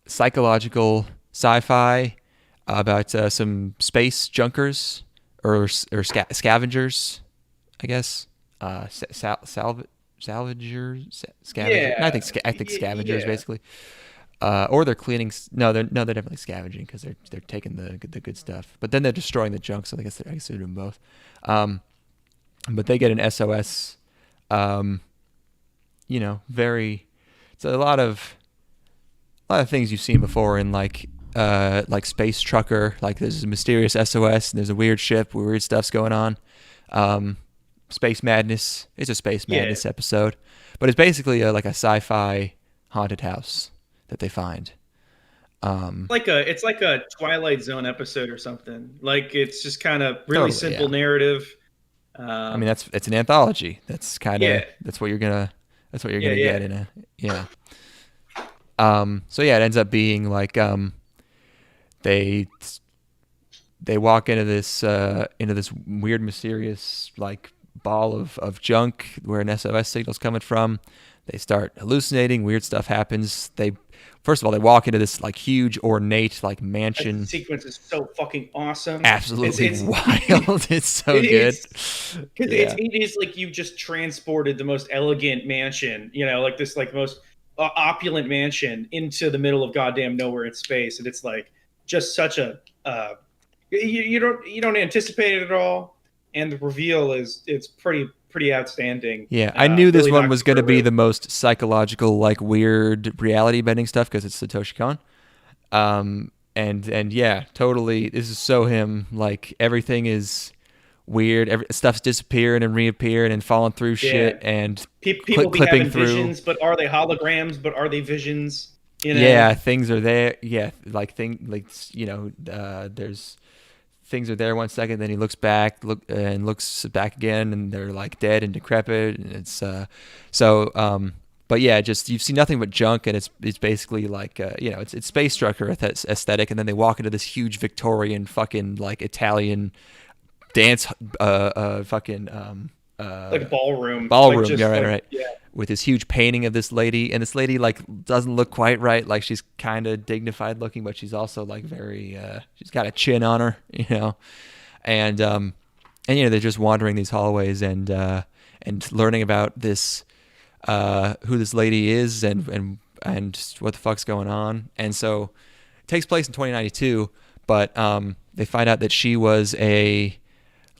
psychological sci-fi about some space junkers or scavengers, I guess. Salvagers, scavengers. Yeah. I think scavengers Yeah. basically. Or they're cleaning. No, they're definitely scavenging because they're taking the good stuff. But then they're destroying the junk. So I guess they're doing both. But they get an SOS. Very So a lot of things you've seen before in like Space Trucker. Like there's a mysterious SOS and there's a weird ship where weird stuff's going on. Um, Space Madness. It's a Space Yeah, Madness episode, but it's basically like a sci-fi haunted house that they find. Um, it's like a Twilight Zone episode or something. Like it's just kind of really Totally, simple yeah. narrative. I mean, Um, that's it's an anthology. That's kind of yeah, that's what you're yeah, gonna yeah. get in a yeah. So yeah, it ends up being like they they walk into this weird, mysterious like ball of junk where an SOS signal's coming from. They start hallucinating. Weird stuff happens. They first of all they walk into this like huge, ornate like That mansion. sequence is so fucking awesome. It's Absolutely it's wild. It's so good. it's because Yeah. it is like you just transported the most elegant mansion, you know, like this like most opulent mansion into the middle of goddamn nowhere in space, and it's like just such a you don't anticipate it at all, and the reveal is it's pretty outstanding. Yeah, I knew this Really one knocks was you going for to a be loop. the most psychological, like weird reality bending stuff because it's Satoshi Kon. And yeah, totally. This is so him. Like everything is weird. Stuff's disappearing and reappearing and falling through Yeah, shit and people be clipping having through. visions, but are they holograms? But are they visions? You know? Yeah, things are there. Yeah, there's things are there 1 second, then he looks back, looks back again, and they're like dead and decrepit, and it's so. But yeah, just you see nothing but junk, and it's basically like it's Space Trucker aesthetic, and then they walk into this huge Victorian fucking like Italian dance fucking Like ballroom, like ballroom. Yeah, just right, like right. yeah, With this huge painting of this lady, and this lady like doesn't look quite right. Like she's kind of dignified looking, but she's also like very. She's got a chin on her, and they're just wandering these hallways and learning about this who this lady is and what the fuck's going on. And so it takes place in 2092, but they find out that she was a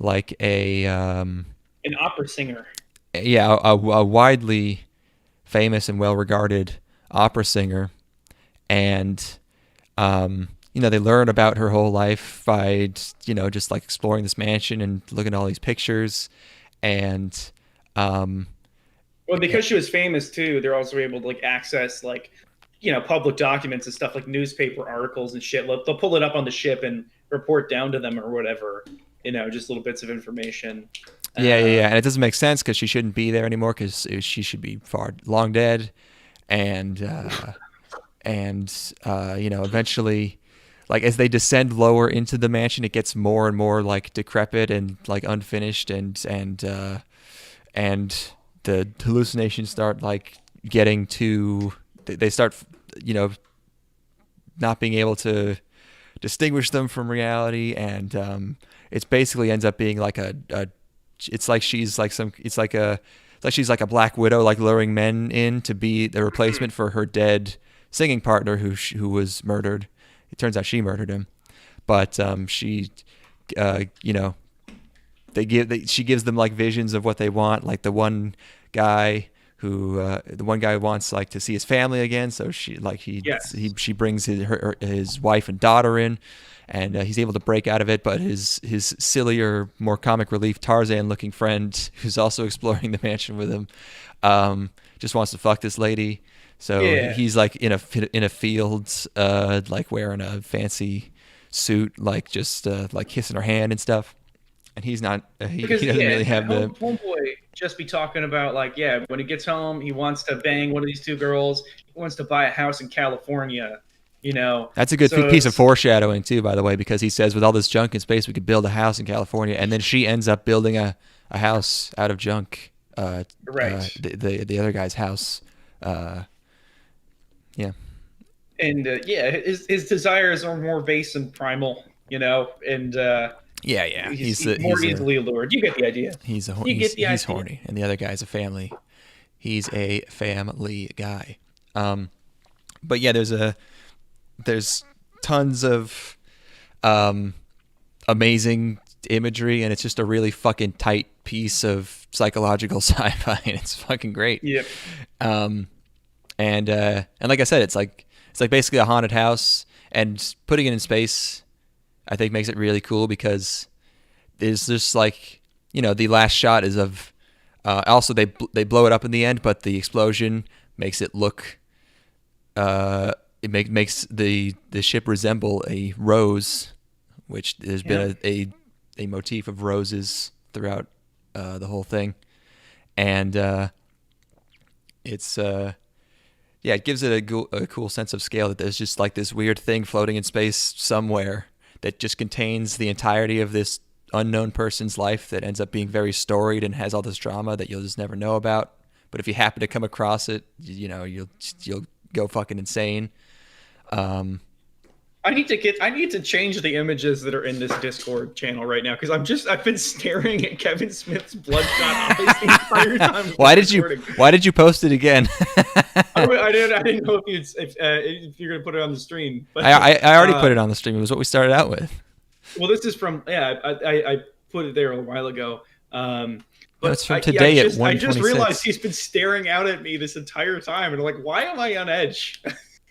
like a an opera singer. yeah, a widely famous and well regarded opera singer, and they learn about her whole life by just like exploring this mansion and looking at all these pictures, and um, Well, eh, because she was famous too, they're also able to like access like public documents and stuff like newspaper articles and shit. They'll pull it up on the ship and report down to them or whatever. Just little bits of information. yeah, and Um, it doesn't make sense because she shouldn't be there anymore because she should be far long dead, and eventually, like as they descend lower into the mansion, it gets more and more like decrepit and like unfinished, and the hallucinations start like getting to they start you know not being able to distinguish them from reality, and it's basically ends up being like a it's like she's like some it's like she's like a black widow like luring men in to be the replacement for her dead singing partner who was murdered. It turns out she murdered him, but she you know she gives them like visions of what they want. Like the one guy wants like to see his family again, so yes. she brings his wife and daughter in, and he's able to break out of it. But his sillier, more comic relief Tarzan looking friend, who's also exploring the mansion with him, just wants to fuck this lady. So Yeah. he's like in a field, like wearing a fancy suit, like just like kissing her hand and stuff. And he's not. He Because doesn't really have the. homeboy just be talking about like when he gets home he wants to bang one of these two girls. He wants to buy a house in California. That's a good So piece of it's foreshadowing too, by the way, because he says with all this junk in space, we could build a house in California, and then she ends up building a house out of junk. right. The other guy's house. Uh, yeah, And his desires are more base and primal. And yeah. he's more easily allured. You get the idea. You get the He's idea. horny, and the other guy's a family. He's a family guy. But yeah, there's tons of um, amazing imagery, and it's just a really fucking tight piece of psychological sci-fi, and it's fucking great. Yep. Um, And like I said, it's like basically a haunted house, and putting it in space, I think makes it really cool because there's just like, the last shot is of. Also, they blow it up in the end, but the explosion makes it look. Makes the ship resemble a rose, which there's been a motif of roses throughout the whole thing, and it's it gives it a cool sense of scale that there's just like this weird thing floating in space somewhere that just contains the entirety of this unknown person's life that ends up being very storied and has all this drama that you'll just never know about. But if you happen to come across it, you'll go fucking insane. I need to change the images that are in this Discord channel right now because I've been staring at Kevin Smith's bloodshot eyes the entire time. Why did you post it again? I didn't know if you're gonna put it on the stream. But I already put it on the stream. It was what we started out with. Well, this is from I put it there a while ago. But it's from today at 1:26. I just realized he's been staring out at me this entire time, and I'm like, why am I on edge?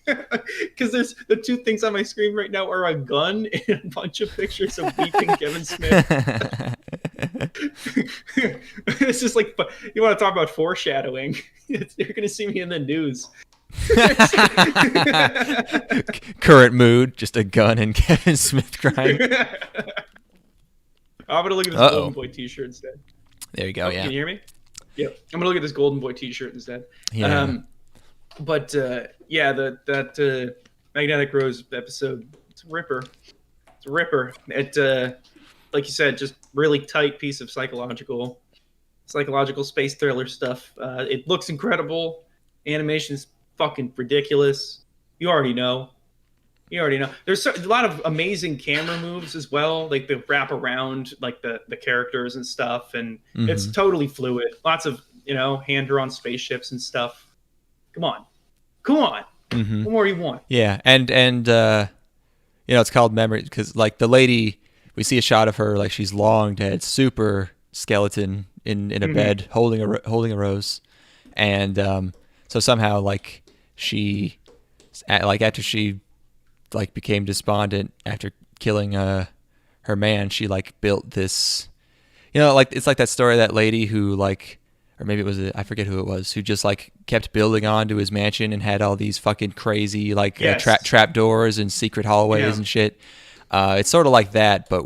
Because there's the two things on my screen right now are a gun and a bunch of pictures of weeping Kevin Smith. It's just like, you want to talk about foreshadowing? You're going to see me in the news. Current mood, just a gun and Kevin Smith crying. I'm going to look at this Golden Boy t-shirt instead. There you go, yeah. Can you hear me? Yep. I'm going to look at this Golden Boy t-shirt instead. Yeah. That Magnetic Rose episode, it's a ripper. It, like you said, just really tight piece of psychological space thriller stuff. It looks incredible. Animation's fucking ridiculous. You already know. There's a lot of amazing camera moves as well, like the wrap around like the characters and stuff, and it's totally fluid. Lots of hand-drawn spaceships and stuff. Come on. Mm-hmm. What more do you want? Yeah, and it's called Memory because like the lady, we see a shot of her like she's long dead, super skeleton in a bed holding a rose, and so somehow like she after she like became despondent after killing her man, she like built this, like it's like that story of that lady who like. Or maybe it was I forget who it was, who just like kept building on to his mansion and had all these fucking crazy like trap doors and secret hallways and shit. It's sort of like that, but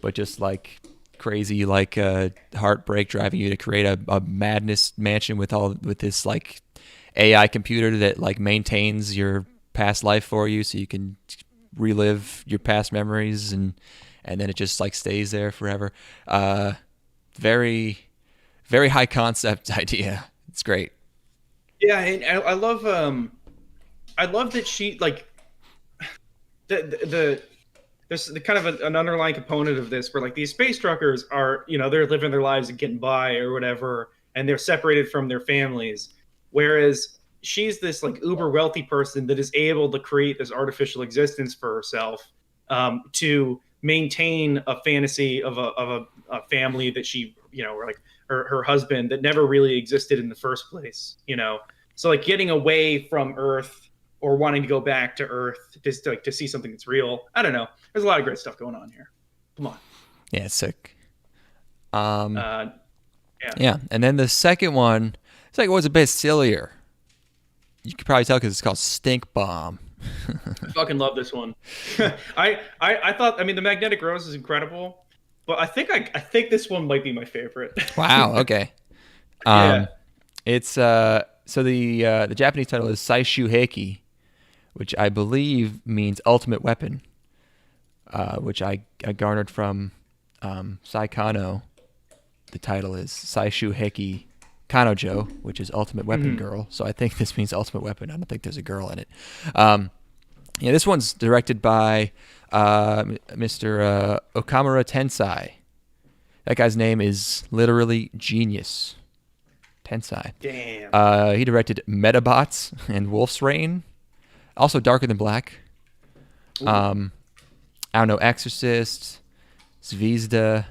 but just like crazy like heartbreak driving you to create a madness mansion with this like AI computer that like maintains your past life for you, so you can relive your past memories and then it just like stays there forever. Very very high concept idea. It's great. Yeah, and I love that she like there's the kind of an underlying component of this where like these space truckers are they're living their lives and getting by or whatever, and they're separated from their families, whereas she's this like uber wealthy person that is able to create this artificial existence for herself to maintain a fantasy of a family that she or like her husband that never really existed in the first place, so like getting away from Earth or wanting to go back to Earth just to see something that's real. I don't know. There's a lot of great stuff going on here. Come on. Yeah, it's sick. Yeah. And then the second one, it's like it was a bit sillier. You could probably tell because it's called Stink Bomb. I fucking love this one. I thought, the Magnetic Rose is incredible. But I think this one might be my favorite. Wow. Okay. Yeah. It's so the Japanese title is Saishu Heiki, which I believe means ultimate weapon, which I garnered from Saikano. The title is Saishu Heiki Kanojo, which is ultimate weapon girl. So I think this means ultimate weapon. I don't think there's a girl in it. This one's directed by Mr. Okamura Tensai. That guy's name is literally genius. Tensai. Damn. He directed Metabots and Wolf's Rain. Also Darker Than Black. I don't know, Exorcist, Zvezda,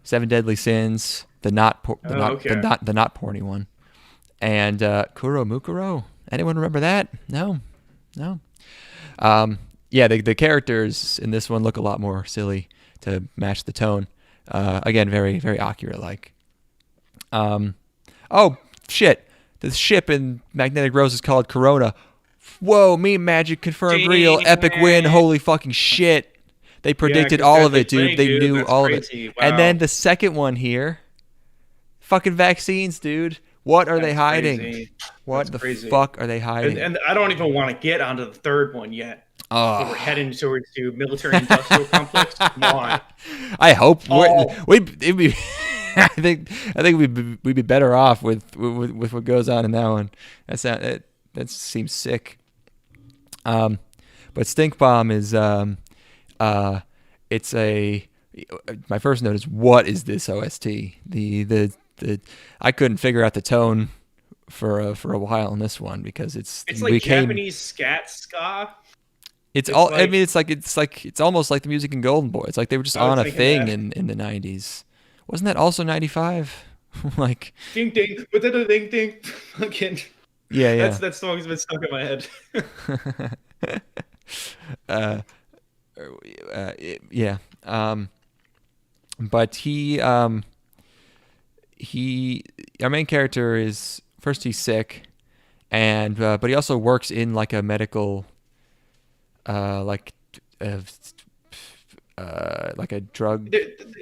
Seven Deadly Sins, the not porny one, and Kuro Mukuro. Anyone remember that? No. Yeah, the characters in this one look a lot more silly to match the tone. Again, very very Akira like. Oh shit! The ship in Magnetic Rose is called Corona. Whoa! Meme magic confirmed real. Epic win. Holy fucking shit! They predicted all of it, dude. They knew all of it. Wow. And then the second one here, fucking vaccines, dude. What are they hiding? Crazy. What the fuck are they hiding? And I don't even want to get onto the third one yet. So we're heading towards the military-industrial complex. Come on. I hope it'd be. I think we'd be better off with what goes on in that one. That seems sick. But Stink Bomb is it's a. My first note is, what is this OST? The I couldn't figure out the tone for a while in this one because it's like Japanese scat ska. It's all. Like, I mean, it's almost like the music in Golden Boy. It's like they were just on a thing in the 90s. Wasn't that also 95? Like ding ding, but then a ding ding. Fucking yeah. That song's been stuck in my head. Yeah. But our main character is first he's sick, and but he also works in like a medical, like a drug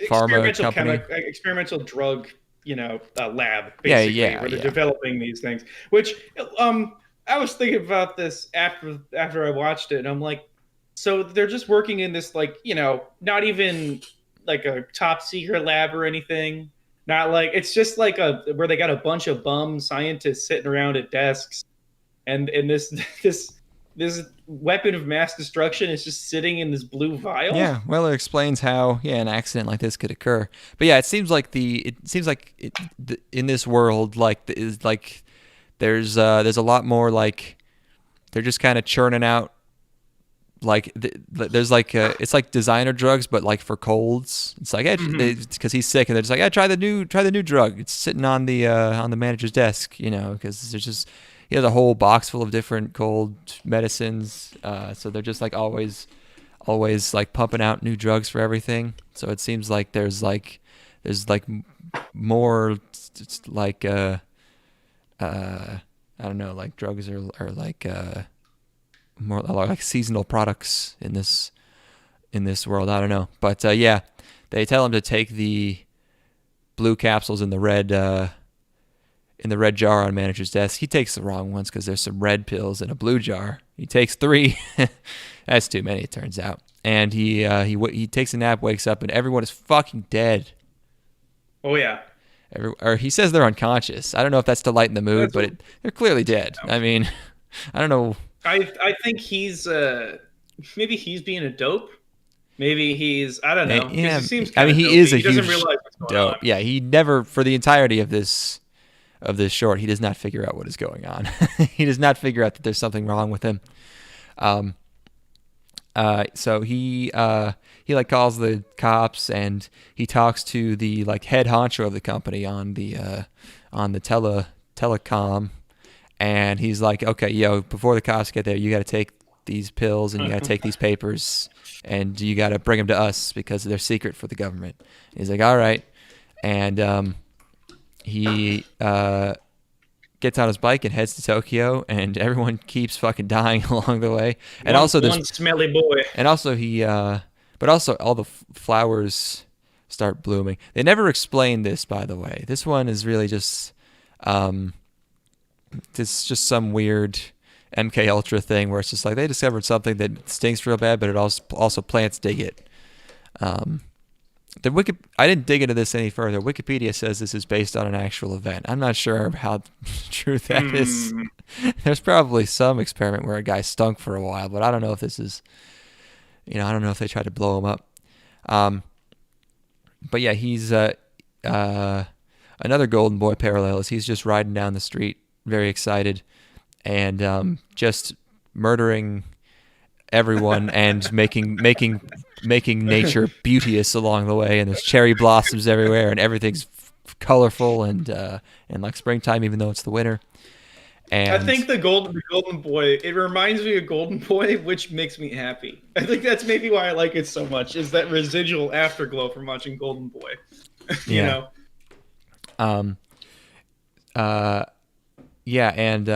pharma company, experimental drug, lab, basically, where they're developing these things. Which I was thinking about this after I watched it, and I'm like, so they're just working in this not even like a top secret lab or anything. Not like it's just like where they got a bunch of bum scientists sitting around at desks, and this weapon of mass destruction is just sitting in this blue vial. Yeah, well, it explains how an accident like this could occur. But yeah, it seems like in this world there's a lot more like they're just kind of churning out. Like there's like it's like designer drugs, but like for colds. It's like because he's sick, and they're just like, try the new drug. It's sitting on the manager's desk, because there's just he has a whole box full of different cold medicines. So they're just like always like pumping out new drugs for everything. So it seems like there's more like I don't know, like drugs are like more like seasonal products in this world. I don't know, but yeah, they tell him to take the blue capsules in the red jar on manager's desk. He takes the wrong ones because there's some red pills in a blue jar. He takes 3. That's too many, it turns out. And he takes a nap, wakes up, and everyone is fucking dead. Oh yeah. Or he says they're unconscious. I don't know if that's to lighten the mood, but they're clearly dead. I mean, I don't know. I think he's maybe he's being a dope. Maybe he's, I don't know. Yeah, he seems I mean, he dopey. is a he huge doesn't realize what's going dope. on. Yeah, he never, for the entirety of this short, he does not figure out what is going on. He does not figure out that there's something wrong with him. So he like calls the cops, and he talks to the like head honcho of the company on the telecom. And he's like, okay, before the cops get there, you got to take these pills and you got to take these papers and you got to bring them to us because they're secret for the government. And he's like, all right. And he gets on his bike and heads to Tokyo, and everyone keeps fucking dying along the way. And also one smelly boy. And also but also all the flowers start blooming. They never explain this, by the way. This one is really just this is just some weird MK Ultra thing where it's just like they discovered something that stinks real bad, but it also plants dig it. I didn't dig into this any further. Wikipedia says this is based on an actual event. I'm not sure how true that is. There's probably some experiment where a guy stunk for a while, but I don't know if this is, I don't know if they tried to blow him up. But yeah, he's another Golden Boy parallel is he's just riding down the street, very excited, and just murdering everyone and making nature beauteous along the way. And there's cherry blossoms everywhere, and everything's colorful and like springtime, even though it's the winter. I And think the Golden Boy. It reminds me of Golden Boy, which makes me happy. I think that's maybe why I like it so much. Is that residual afterglow from watching Golden Boy? you yeah, know. um, uh, yeah, and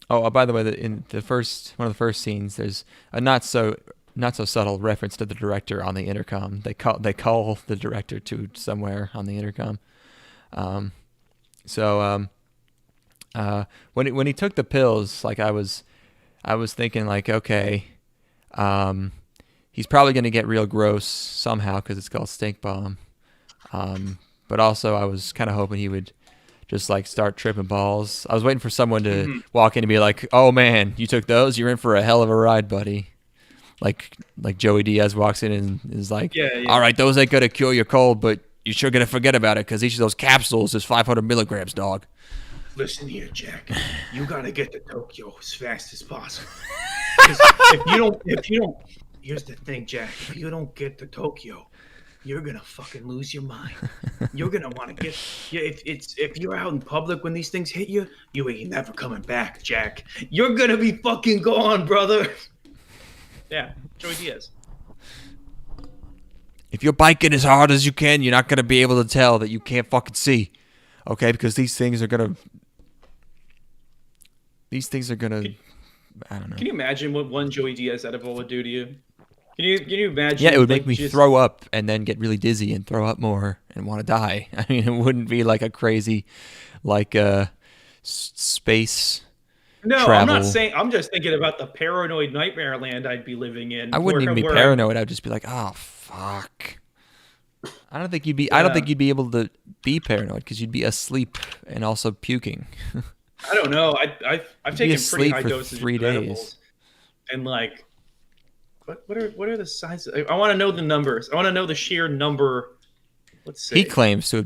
oh, by the way, in the first one of the first scenes, there's a not so subtle reference to the director on the intercom. They call the director to somewhere on the intercom. Um, so when he took the pills, like I was thinking like, okay, um, he's probably gonna get real gross somehow because it's called stink bomb. But also I was kind of hoping he would just like start tripping balls. I was waiting for someone to Mhm. walk in and be like, "Oh man, you took those? You're in for a hell of a ride, buddy." Like Joey Diaz walks in and is like, Yeah, yeah. "All right, those ain't gonna cure your cold, but you're sure gonna forget about it because each of those capsules is 500 milligrams, dog." Listen here, Jack. You gotta get to Tokyo as fast as possible. 'Cause if you don't, here's the thing, Jack. If you don't get to Tokyo, you're gonna fucking lose your mind. You're gonna want to get. Yeah, if you're out in public when these things hit you, you ain't never coming back, Jack. You're gonna be fucking gone, brother. Yeah, Joey Diaz. If you're biking as hard as you can, you're not gonna be able to tell that you can't fucking see, okay? Because these things are gonna, I don't know. Can you imagine what one Joey Diaz edible would do to you? Can you imagine? Yeah, it would make like, me just- throw up and then get really dizzy and throw up more and want to die. I mean, it wouldn't be like a crazy, like space No, I'm travel. not saying. I'm just thinking about the paranoid nightmare land I'd be living in. I wouldn't even be where paranoid. I'd just be like, oh fuck. I don't think you'd be. I don't Yeah. think you'd be able to be paranoid because you'd be asleep and also puking. I don't know. I've taken pretty asleep high for doses 3 of days. edibles, and like, what are the sizes? I want to know the numbers. I want to know the sheer number. Let's see. He claims to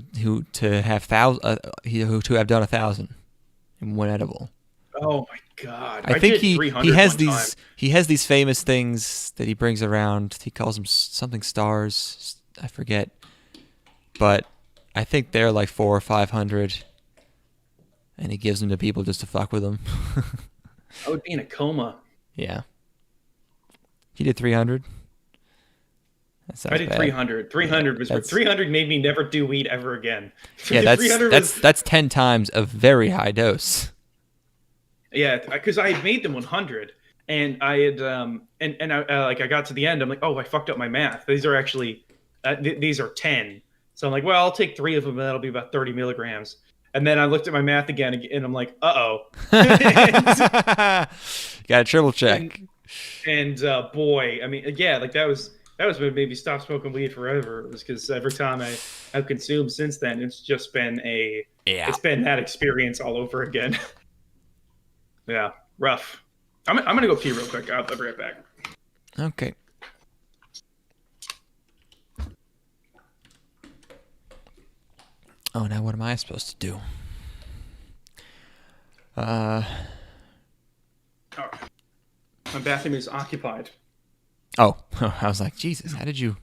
have to have done 1,000 in one edible. Oh my god! I think did he 300 has one these time. he has these famous things that he brings around. He calls them something stars. I forget, but I think they're like 400 or 500, and he gives them to people just to fuck with them. I would be in a coma. Yeah, he did 300. That sounds I did bad. 300. 300 was That's- 300 made me never do weed ever again. Yeah, 300 that's 10 times a very high dose. Yeah, because I had made them 100, and I had and I like I got to the end. I'm like, oh, I fucked up my math. These are actually these are 10. So I'm like, well, I'll take 3 of them, and that'll be about 30 milligrams. And then I looked at my math again, and I'm like, uh oh. Got to triple check. And boy, I mean, yeah, like that was what made me stop smoking weed forever. It was because every time I've consumed since then, it's just been Yeah. it's been that experience all over again. Yeah, rough. I'm gonna go pee real quick. I'll be right back. Okay. Oh, now what am I supposed to do? Oh, my bathroom is occupied. Oh, I was like, Jesus, how did you?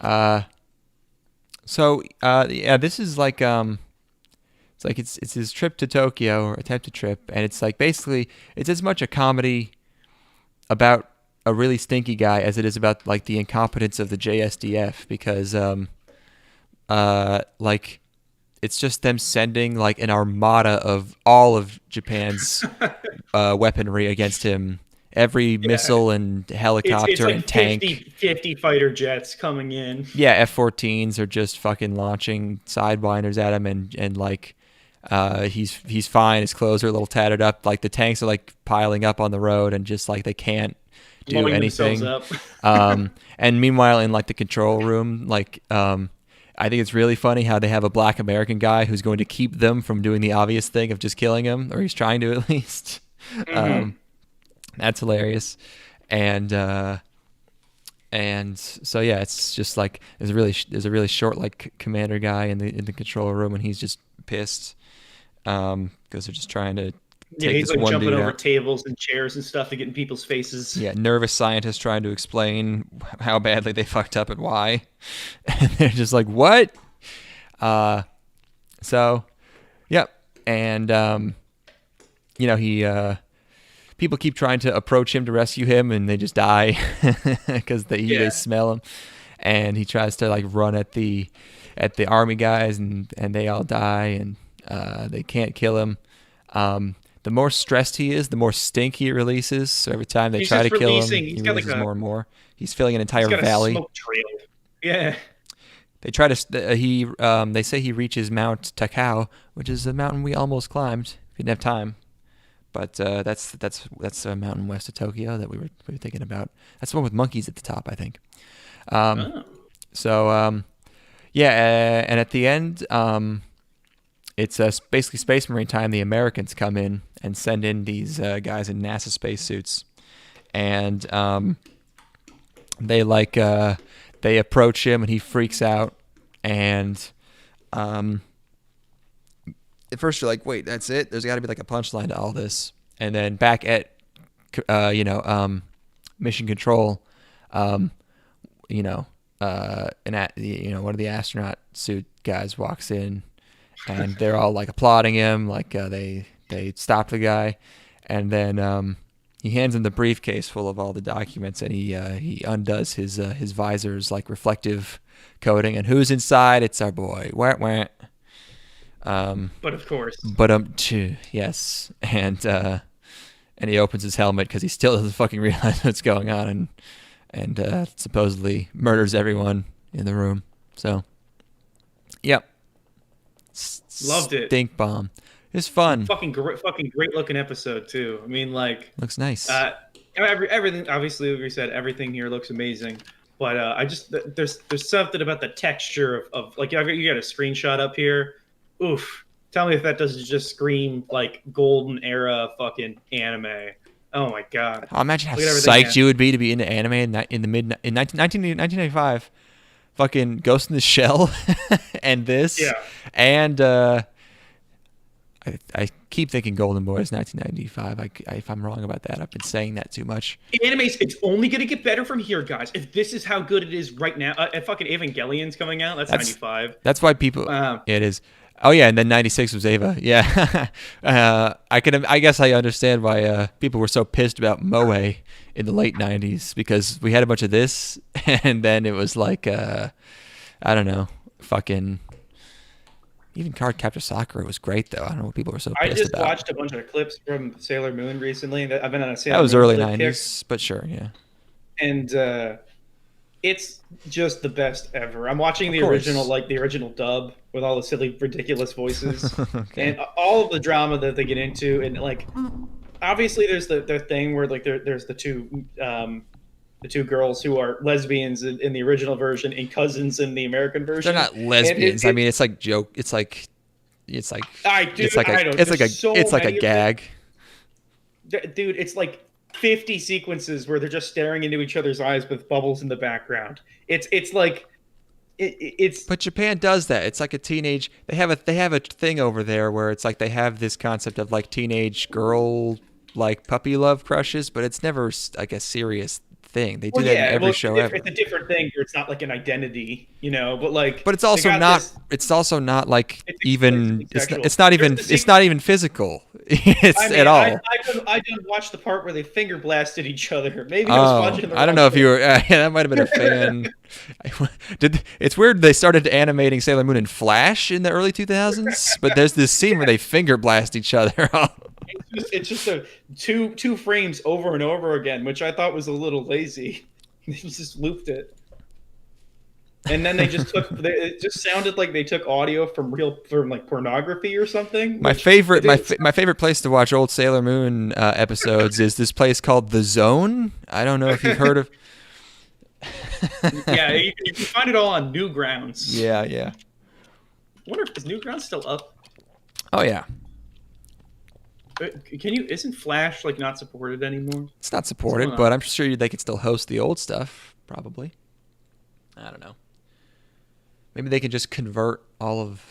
Yeah, this is like it's like it's his trip to Tokyo or attempted trip, and it's like basically it's as much a comedy about a really stinky guy as it is about like the incompetence of the JSDF because like it's just them sending like an armada of all of Japan's weaponry against him. Every missile and helicopter It's like and tank. 50 fighter jets coming in. Yeah, F-14s are just fucking launching sidewinders at him, and like he's fine. His clothes are a little tattered up. Like the tanks are like piling up on the road, and just like they can't do Blowing anything. themselves up. And meanwhile, in like the control room, like I think it's really funny how they have a black American guy who's going to keep them from doing the obvious thing of just killing him, or he's trying to at least. That's hilarious, and so yeah, it's just like there's a really short like commander guy in the control room, and he's just pissed because they're just trying to Yeah, take he's this like one jumping dude over out. tables and chairs and stuff to get in people's faces. Yeah, nervous scientists trying to explain how badly they fucked up and why, and they're just like, what? So, yep, and he people keep trying to approach him to rescue him, and they just die because they smell him. And he tries to like run at the army guys, and they all die, and they can't kill him. The more stressed he is, the more stink he releases. So every time they try to kill him, he releases more and more. He's filling an entire valley. Smoke trail. Yeah. They try to. They say he reaches Mount Takao, which is a mountain we almost climbed. We didn't have time, but that's a mountain west of Tokyo that we were thinking about. That's the one with monkeys at the top, I think. So yeah, and at the end, it's basically Space Marine time. The Americans come in and send in these guys in NASA spacesuits, and they approach him, and he freaks out. And at first you're like, wait, that's it? There's got to be like a punchline to all this. And then back at Mission Control, one of the astronaut suit guys walks in, and they're all like applauding him, like they stop the guy, and then he hands him the briefcase full of all the documents, and he undoes his visor's like reflective coating, and who's inside? It's our boy. Wah, wah. But of course. Yes, and he opens his helmet because he still doesn't fucking realize what's going on, and supposedly murders everyone in the room. So, yep. Loved it. Stink bomb. It's fun. Fucking great looking episode too. I mean, like, looks nice. Everything, obviously, like we said, everything here looks amazing. But there's something about the texture of like, you got a screenshot up here. Oof. Tell me if that doesn't just scream like golden era fucking anime. Oh my god. Oh, imagine how psyched you would be to be into anime in 1995. Fucking Ghost in the Shell and this. Yeah. And I keep thinking Golden Boy is 1995. If I'm wrong about that, I've been saying that too much. Anime's, it's only going to get better from here, guys. If this is how good it is right now, fucking Evangelion's coming out. That's 95. That's why people. It is. Oh yeah, and then 96 was Eva. Yeah. I guess I understand why people were so pissed about Moe in the late 90s, because we had a bunch of this, and then it was like I don't know, fucking. Even Card Captor Sakura was great, though. I don't know what people were so pissed about. I just watched a bunch of clips from Sailor Moon recently. I've been on a Sailor Moon. That was early 90s, but sure, yeah. And it's just the best ever. I'm watching the original dub with all the silly, ridiculous voices, okay. And all of the drama that they get into, and like, obviously there's the thing where like there's the two girls who are lesbians in the original version and cousins in the American version. They're not lesbians. I mean, it's like joke. It's like a gag. Dude, it's like 50 sequences where they're just staring into each other's eyes with bubbles in the background. It's like it's. But Japan does that. It's like a teenage. They have a thing over there where it's like they have this concept of like teenage girl like puppy love crushes, but it's never like a serious thing. They do that in every show ever. It's a different thing where it's not like an identity, but like. But it's also not. It's also not like even. It's not even. It's not even physical. At all. I didn't watch the part where they finger blasted each other. Maybe I was watching. I don't know if you were. That might have been a fan. It's weird they started animating Sailor Moon in Flash in the early 2000s, but there's this scene where they finger blast each other. It's just two frames over and over again, which I thought was a little lazy. They just looped it, and then they just took. It just sounded like they took audio from like pornography or something. My favorite place to watch old Sailor Moon episodes is this place called The Zone. I don't know if you've heard of. Yeah, you can find it all on Newgrounds. Yeah. I wonder if Newgrounds still up. Oh yeah. Isn't Flash like not supported anymore? It's not supported, but I'm sure they could still host the old stuff. Probably. I don't know. Maybe they can just convert all of.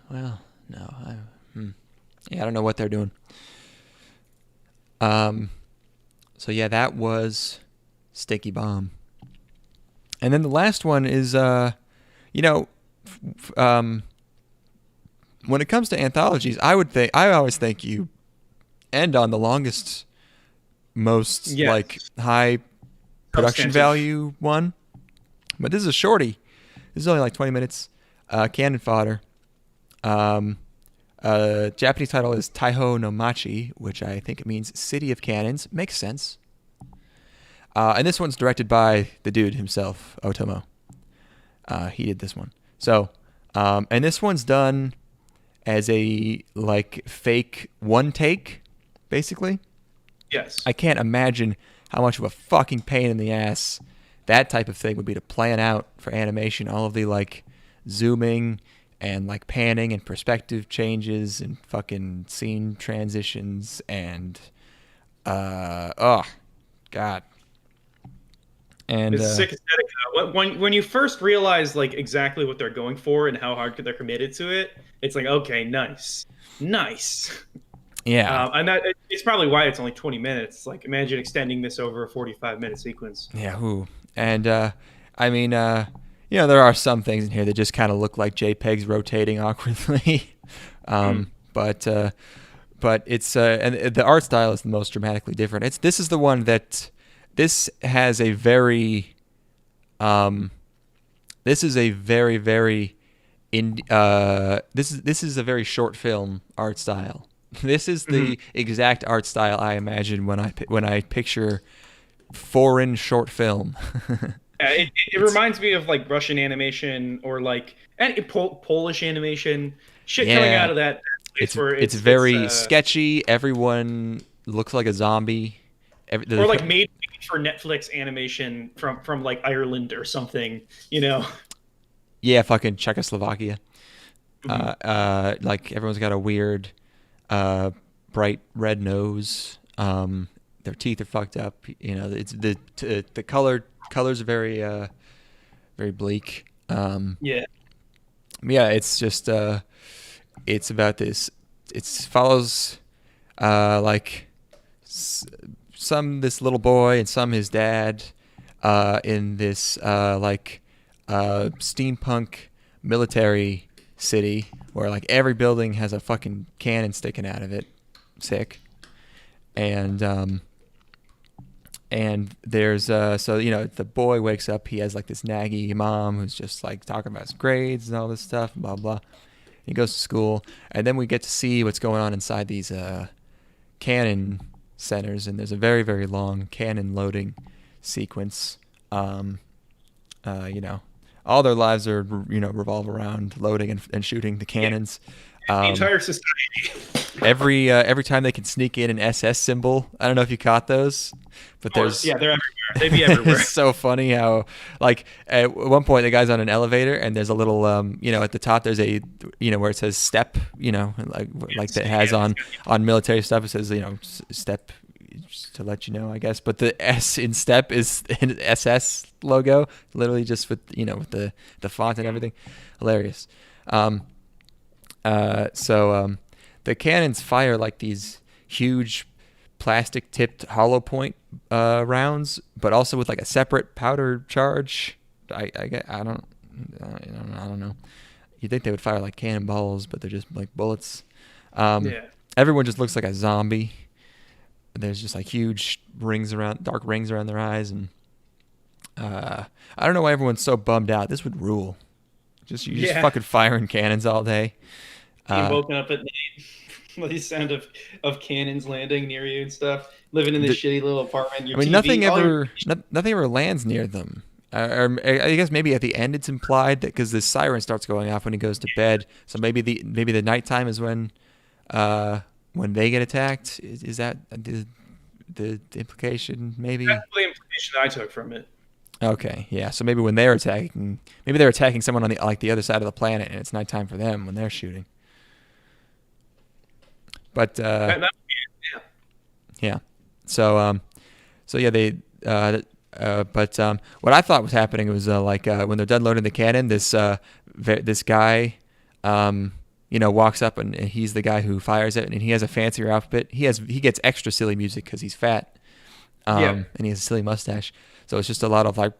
Well, no. Yeah, I don't know what they're doing. So yeah, that was Sticky Bomb. And then the last one is, when it comes to anthologies, I always think you and on the longest, most Yes. like high production Substantive. value one. But this is a shorty. This is only like 20 minutes. Cannon fodder. Japanese title is Taiho no Machi, which I think it means City of Cannons. Makes sense. And this one's directed by the dude himself, Otomo. He did this one. So, and this one's done as a like fake one take, basically. Yes. I can't imagine how much of a fucking pain in the ass that type of thing would be to plan out for animation. All of the like zooming and like panning and perspective changes and fucking scene transitions and oh god. And It's sick aesthetic. When you first realize like exactly what they're going for and how hard they're committed to it, it's like, okay, nice. yeah. And it's probably why it's only 20 minutes. Like, imagine extending this over a 45-minute sequence. Yeah, who? And I mean, there are some things in here that just kind of look like JPEGs rotating awkwardly. But it's and the art style is the most dramatically different. This is the one that this has a very this is a very very this is a very short film art style. This is the exact art style I imagine when I picture foreign short film. It reminds me of like Russian animation or like Polish animation. Shit coming out of that place where it's very sketchy. Everyone looks like a zombie. Or like made for Netflix animation from like Ireland or something, Yeah, fucking Czechoslovakia. Like everyone's got a weird, bright red nose. Their teeth are fucked up. It's the colors are very very bleak. Yeah. Yeah, it's just it's about this. It follows like this little boy and some his dad in this steampunk military city where like every building has a fucking cannon sticking out of it. Sick. And there's the boy wakes up, he has like this naggy mom who's just like talking about his grades and all this stuff, blah blah. He goes to school, and then we get to see what's going on inside these cannon centers, and there's a very very long cannon loading sequence. All their lives are revolve around loading and shooting the cannons. The entire society. Every time they can sneak in an SS symbol. I don't know if you caught those, but they're everywhere. They'd be everywhere. It's so funny how like at one point the guy's on an elevator and there's a little at the top there's a where it says step, like that has on military stuff, it says step, just to let you know, I guess, but the S in step is an SS logo, literally just with with the font and everything. Hilarious. The cannons fire like these huge plastic tipped hollow point rounds, but also with like a separate powder charge. I don't know. You'd think they would fire like cannonballs, but they're just like bullets. Everyone just looks like a zombie. There's just like huge dark rings around their eyes, and I don't know why everyone's so bummed out. This would rule. Just fucking firing cannons all day. Being woken up at night with the sound of cannons landing near you and stuff. Living in this shitty little apartment. Nothing ever lands near them. Or I guess maybe at the end it's implied that because the siren starts going off when he goes to bed. So maybe the nighttime is when they get attacked. Is that the implication? Maybe that's the implication I took from it. Okay, yeah. So maybe when they're attacking someone on the other side of the planet, and it's nighttime for them when they're shooting. But yeah. So they. But what I thought was happening was when they're done loading the cannon, this guy, walks up and he's the guy who fires it, and he has a fancier outfit. He gets extra silly music because he's fat, and he has a silly mustache. So it's just a lot of like,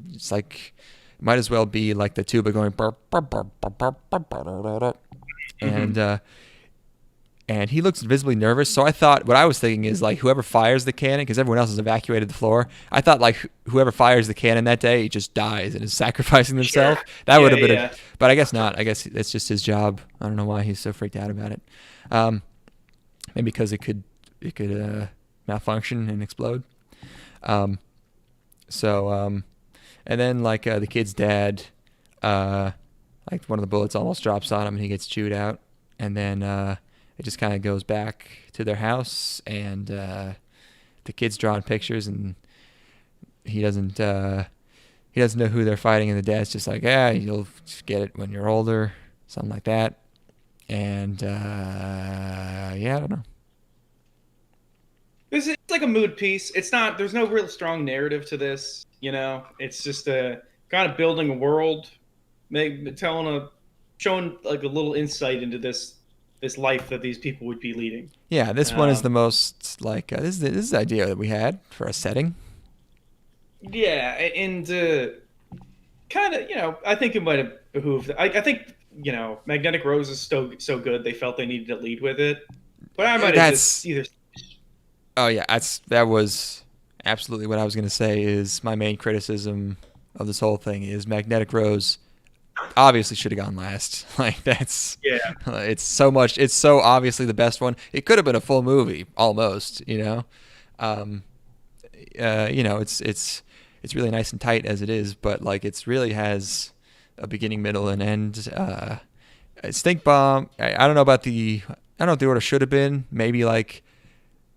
it's like, might as well be like the tuba going, and he looks visibly nervous. So I thought, what I was thinking is like whoever fires the cannon, because everyone else has evacuated the floor. I thought like whoever fires the cannon that day just dies and is sacrificing Sure. themselves. That would Yeah, have been yeah. but I guess not. I guess it's just his job. I don't know why he's so freaked out about it. Um, maybe because it could malfunction and explode. Um, so and then like the kid's dad, like one of the bullets almost drops on him and he gets chewed out, and then it just kind of goes back to their house, and the kid's drawing pictures, and he doesn't know who they're fighting, and the dad's just like, yeah, you'll just get it when you're older, something like that, and yeah, I don't know. It's like a mood piece. It's not. There's no real strong narrative to this. You know, it's just a kind of building a world, showing like a little insight into this life that these people would be leading. Yeah, this one is the Um, most like this is the idea that we had for a setting. yeah, and kind of, I think it might have behooved. I think Magnetic Rose is so good they felt they needed to lead with it, but I might have just That's either. Oh yeah, that was absolutely what I was gonna say. Is my main criticism of this whole thing is Magnetic Rose obviously should have gone last. Like that's Yeah. it's so obviously the best one. It could have been a full movie almost, Um, it's really nice and tight as it is, but like it's really has a beginning, middle, and end. Stink Bomb. I don't know about I don't know what the order should have been. Maybe like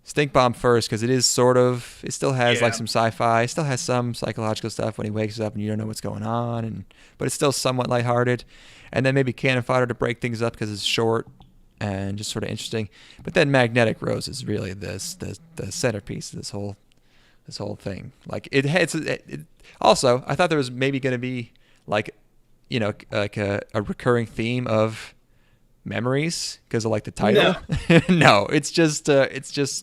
Stink Bomb first, because it still has like Yeah. some sci-fi, it still has some psychological stuff when he wakes up and you don't know what's going on, but it's still somewhat lighthearted. And then maybe Cannon Fodder to break things up because it's short and just sort of interesting. But then Magnetic Rose is really the centerpiece of this whole thing. Like also, I thought there was maybe going to be like like a recurring theme of memories because of like the title. No. No, it's just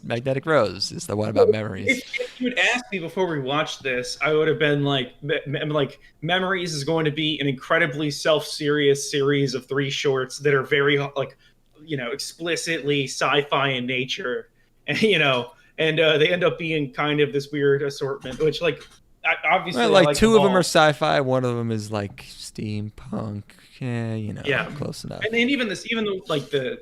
Magnetic Rose is the one about memories. If you had asked me before we watched this, I would have been like, Memories is going to be an incredibly self-serious series of three shorts that are very like, explicitly sci-fi in nature, and they end up being kind of this weird assortment, which like, obviously, Well, I like like two them of them are all. sci-fi, one of them is like steampunk. Yeah, Yeah, close enough. and even though like that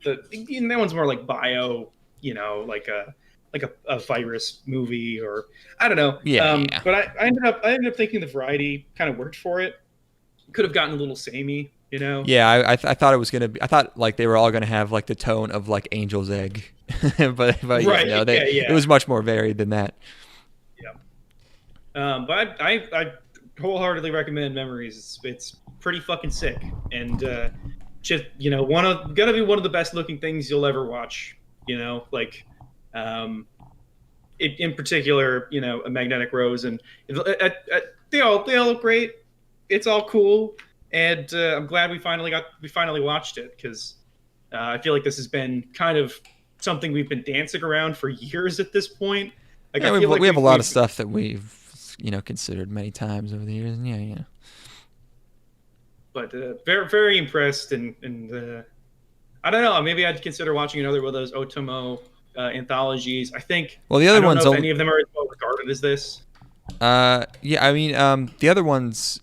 one's more like bio, like a virus movie, or I don't know. Yeah, yeah. But I ended up thinking the variety kind of worked for it. Could have gotten a little samey. Yeah, I thought it was gonna be. I thought like they were all gonna have like the tone of like Angel's Egg, but Right? no, Yeah, it yeah, was much more varied than that. yeah. But I wholeheartely recommend Memories. It's pretty fucking sick, and just gonna be one of the best looking things you'll ever watch. Like, in particular, a Magnetic Rose, and they all look great. It's all cool, and I'm glad we finally watched it, because I feel like this has been kind of something we've been dancing around for years at this point. Like, Yeah, I feel like we have a lot of we've stuff that we've considered many times over the years, and yeah. but very very impressed, and I don't know, maybe I'd consider watching another one of those Otomo anthologies. Well, the I other don't know ones, if any of them are as well regarded as this. yeah, I mean, the other ones,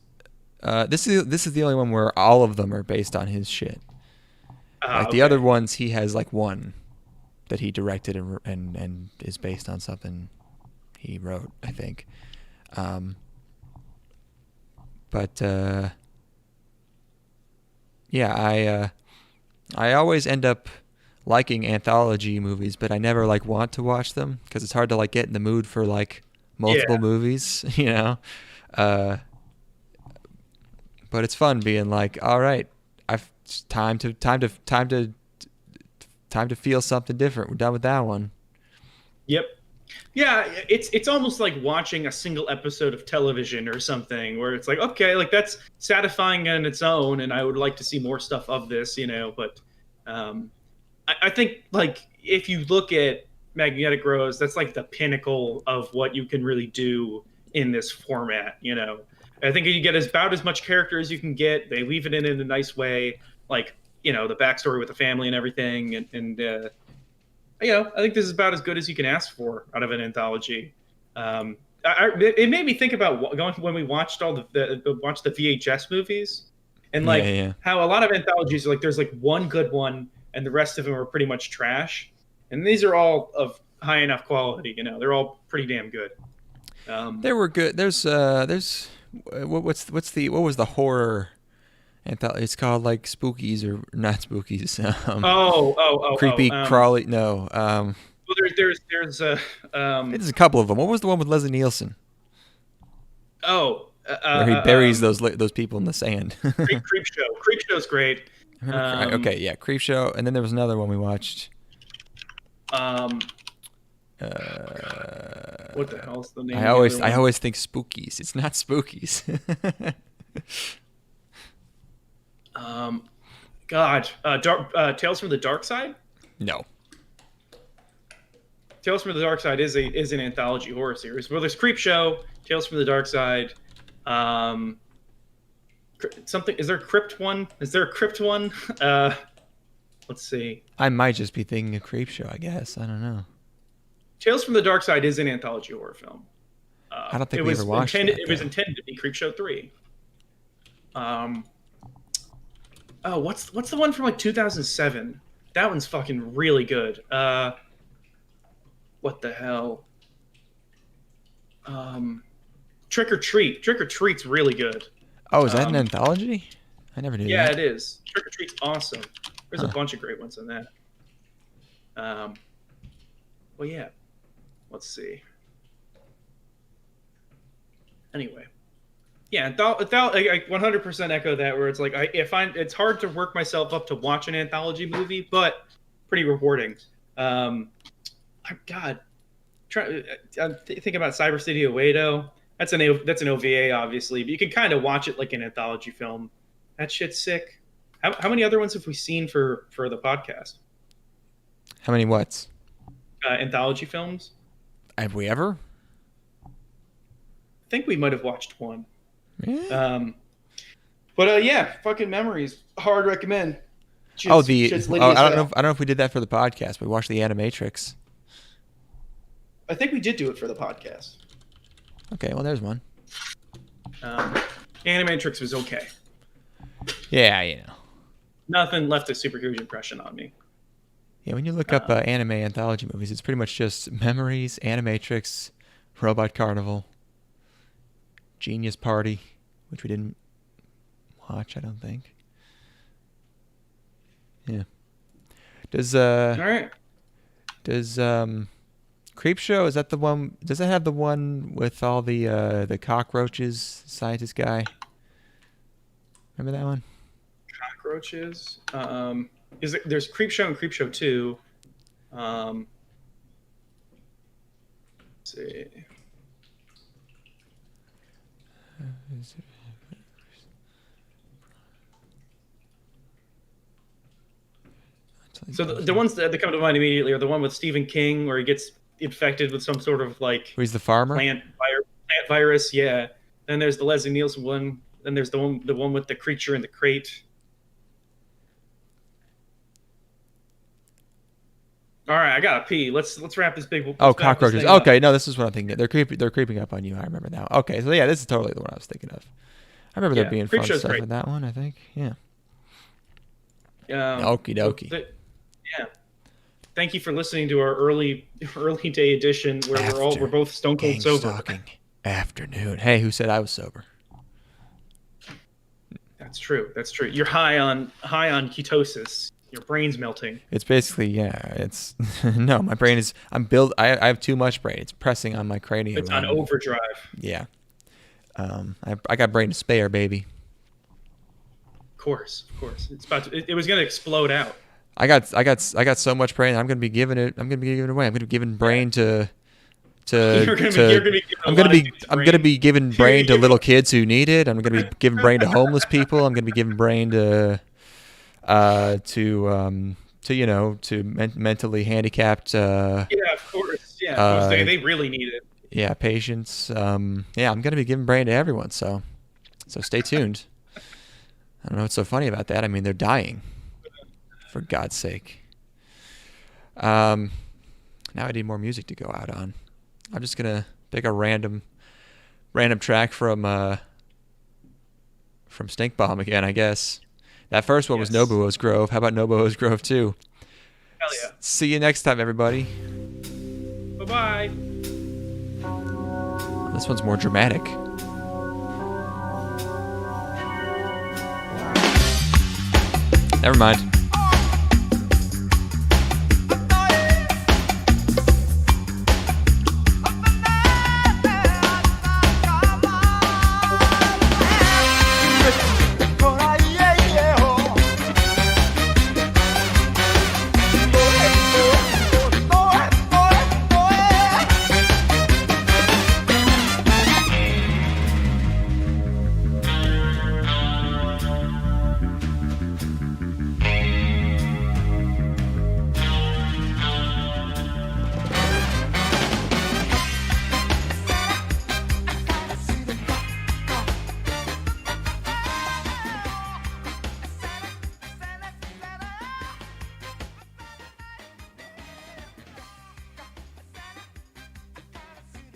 this is the only one where all of them are based on his shit. Like the Okay. other ones, he has like one that he directed and is based on something he wrote, I think. Um, but yeah, I always end up liking anthology movies, but I never like want to watch them because it's hard to like get in the mood for like multiple Yeah. movies, Uh, but it's fun being like, all right, I've it's time to feel something different. We're done with that one. Yep. Yeah, it's almost like watching a single episode of television or something, where it's like, okay, like that's satisfying on its own, and I would like to see more stuff of this. But I think like if you look at Magnetic Rose, that's like the pinnacle of what you can really do in this format. I think you get about as much character as you can get. They weave it in a nice way. Like, the backstory with the family and everything, and I think this is about as good as you can ask for out of an anthology. It made me think about going when we watched all watched the VHS movies, and like Yeah. how a lot of anthologies are like there's like one good one and the rest of them are pretty much trash, and these are all of high enough quality. They're all pretty damn good. There were good. There's what was the horror anthology? It's called like Spookies or not Spookies. Creepy crawly. No. Well, there's There's a couple of them. What was the one with Leslie Nielsen? Where he buries those people in the sand. Creep Show. Creep Show's great. Okay, yeah, Creep Show, and then there was another one we watched. What the hell's the name? I always think Spookies. It's not Spookies. Tales from the Dark Side. No. Tales from the Dark Side is an anthology horror series. Well, there's Creep Show, Tales from the Dark Side. Is there a Crypt one? Is there a Crypt one? Let's see. I might just be thinking of Creep Show. I guess I don't know. Tales from the Dark Side is an anthology horror film. I don't think we ever watched it. It was intended to be Creep Show 3. What's the one from like 2007? That one's fucking really good. What the hell? Trick or Treat. Trick or Treat's really good. Oh, is that an anthology? I never knew that. Yeah, it is. Trick or Treat's awesome. There's a bunch of great ones in that. Well, yeah. Let's see. Anyway. Yeah, I 100% echo that, where it's like it's hard to work myself up to watch an anthology movie, but pretty rewarding. I'm thinking about Cyber City Oedo. That's an OVA, obviously, but you can kind of watch it like an anthology film. That shit's sick. How many other ones have we seen for the podcast? How many whats? Anthology films. Have we ever? I think we might have watched one. Yeah. Yeah, fucking memories. Hard recommend. I don't know if we did that for the podcast. We watched the Animatrix. I think we did do it for the podcast. Okay, well, there's one. Animatrix was okay. Yeah, Nothing left a super huge impression on me. Yeah, when you look up anime anthology movies, it's pretty much just Memories, Animatrix, Robot Carnival, Genius Party, which we didn't watch, I don't think. Yeah. All right. Does Creep Show, is that the one? Does it have the one with all the cockroaches, scientist guy? Remember that one? Cockroaches. There's Creep Show and Creep Show 2. Let's see. So the ones that come to mind immediately are the one with Stephen King, where he gets infected with some sort of like He's the farmer? plant virus. Yeah. Then there's the Leslie Nielsen one. Then there's the one with the creature in the crate. All right, I gotta pee. Let's wrap this big. Cockroaches. Okay, no, this is what I'm thinking. They're creeping up on you. I remember now. Okay, so yeah, this is totally the one I was thinking of. I remember there being fun stuff with that one. I think, yeah. Okie dokie. Yeah. Thank you for listening to our early day edition, where we're both stone cold sober. Afternoon. Hey, who said I was sober? That's true. You're high on ketosis. Your brain's melting. It's basically, it's no, my brain is, I have too much brain. It's pressing on my cranium. It's on overdrive. Yeah. I got brain to spare, baby. Of course. It was going to explode out. I got so much brain. I'm going to be giving it away. I'm going to be giving brain to I'm gonna be giving brain to little kids who need it. I'm gonna be giving brain to homeless people. I'm gonna be giving brain to mentally handicapped. Yeah, of course. Yeah, they really need it. Yeah, patients. I'm gonna be giving brain to everyone. So stay tuned. I don't know what's so funny about that. I mean, they're dying. For God's sake. Now I need more music to go out on. I'm just gonna pick a random track from Stink Bomb again, I guess. That first one was Nobuo's Grove. How about Nobuo's Grove 2? Hell yeah. See you next time, everybody. Bye-bye. This one's more dramatic. Never mind.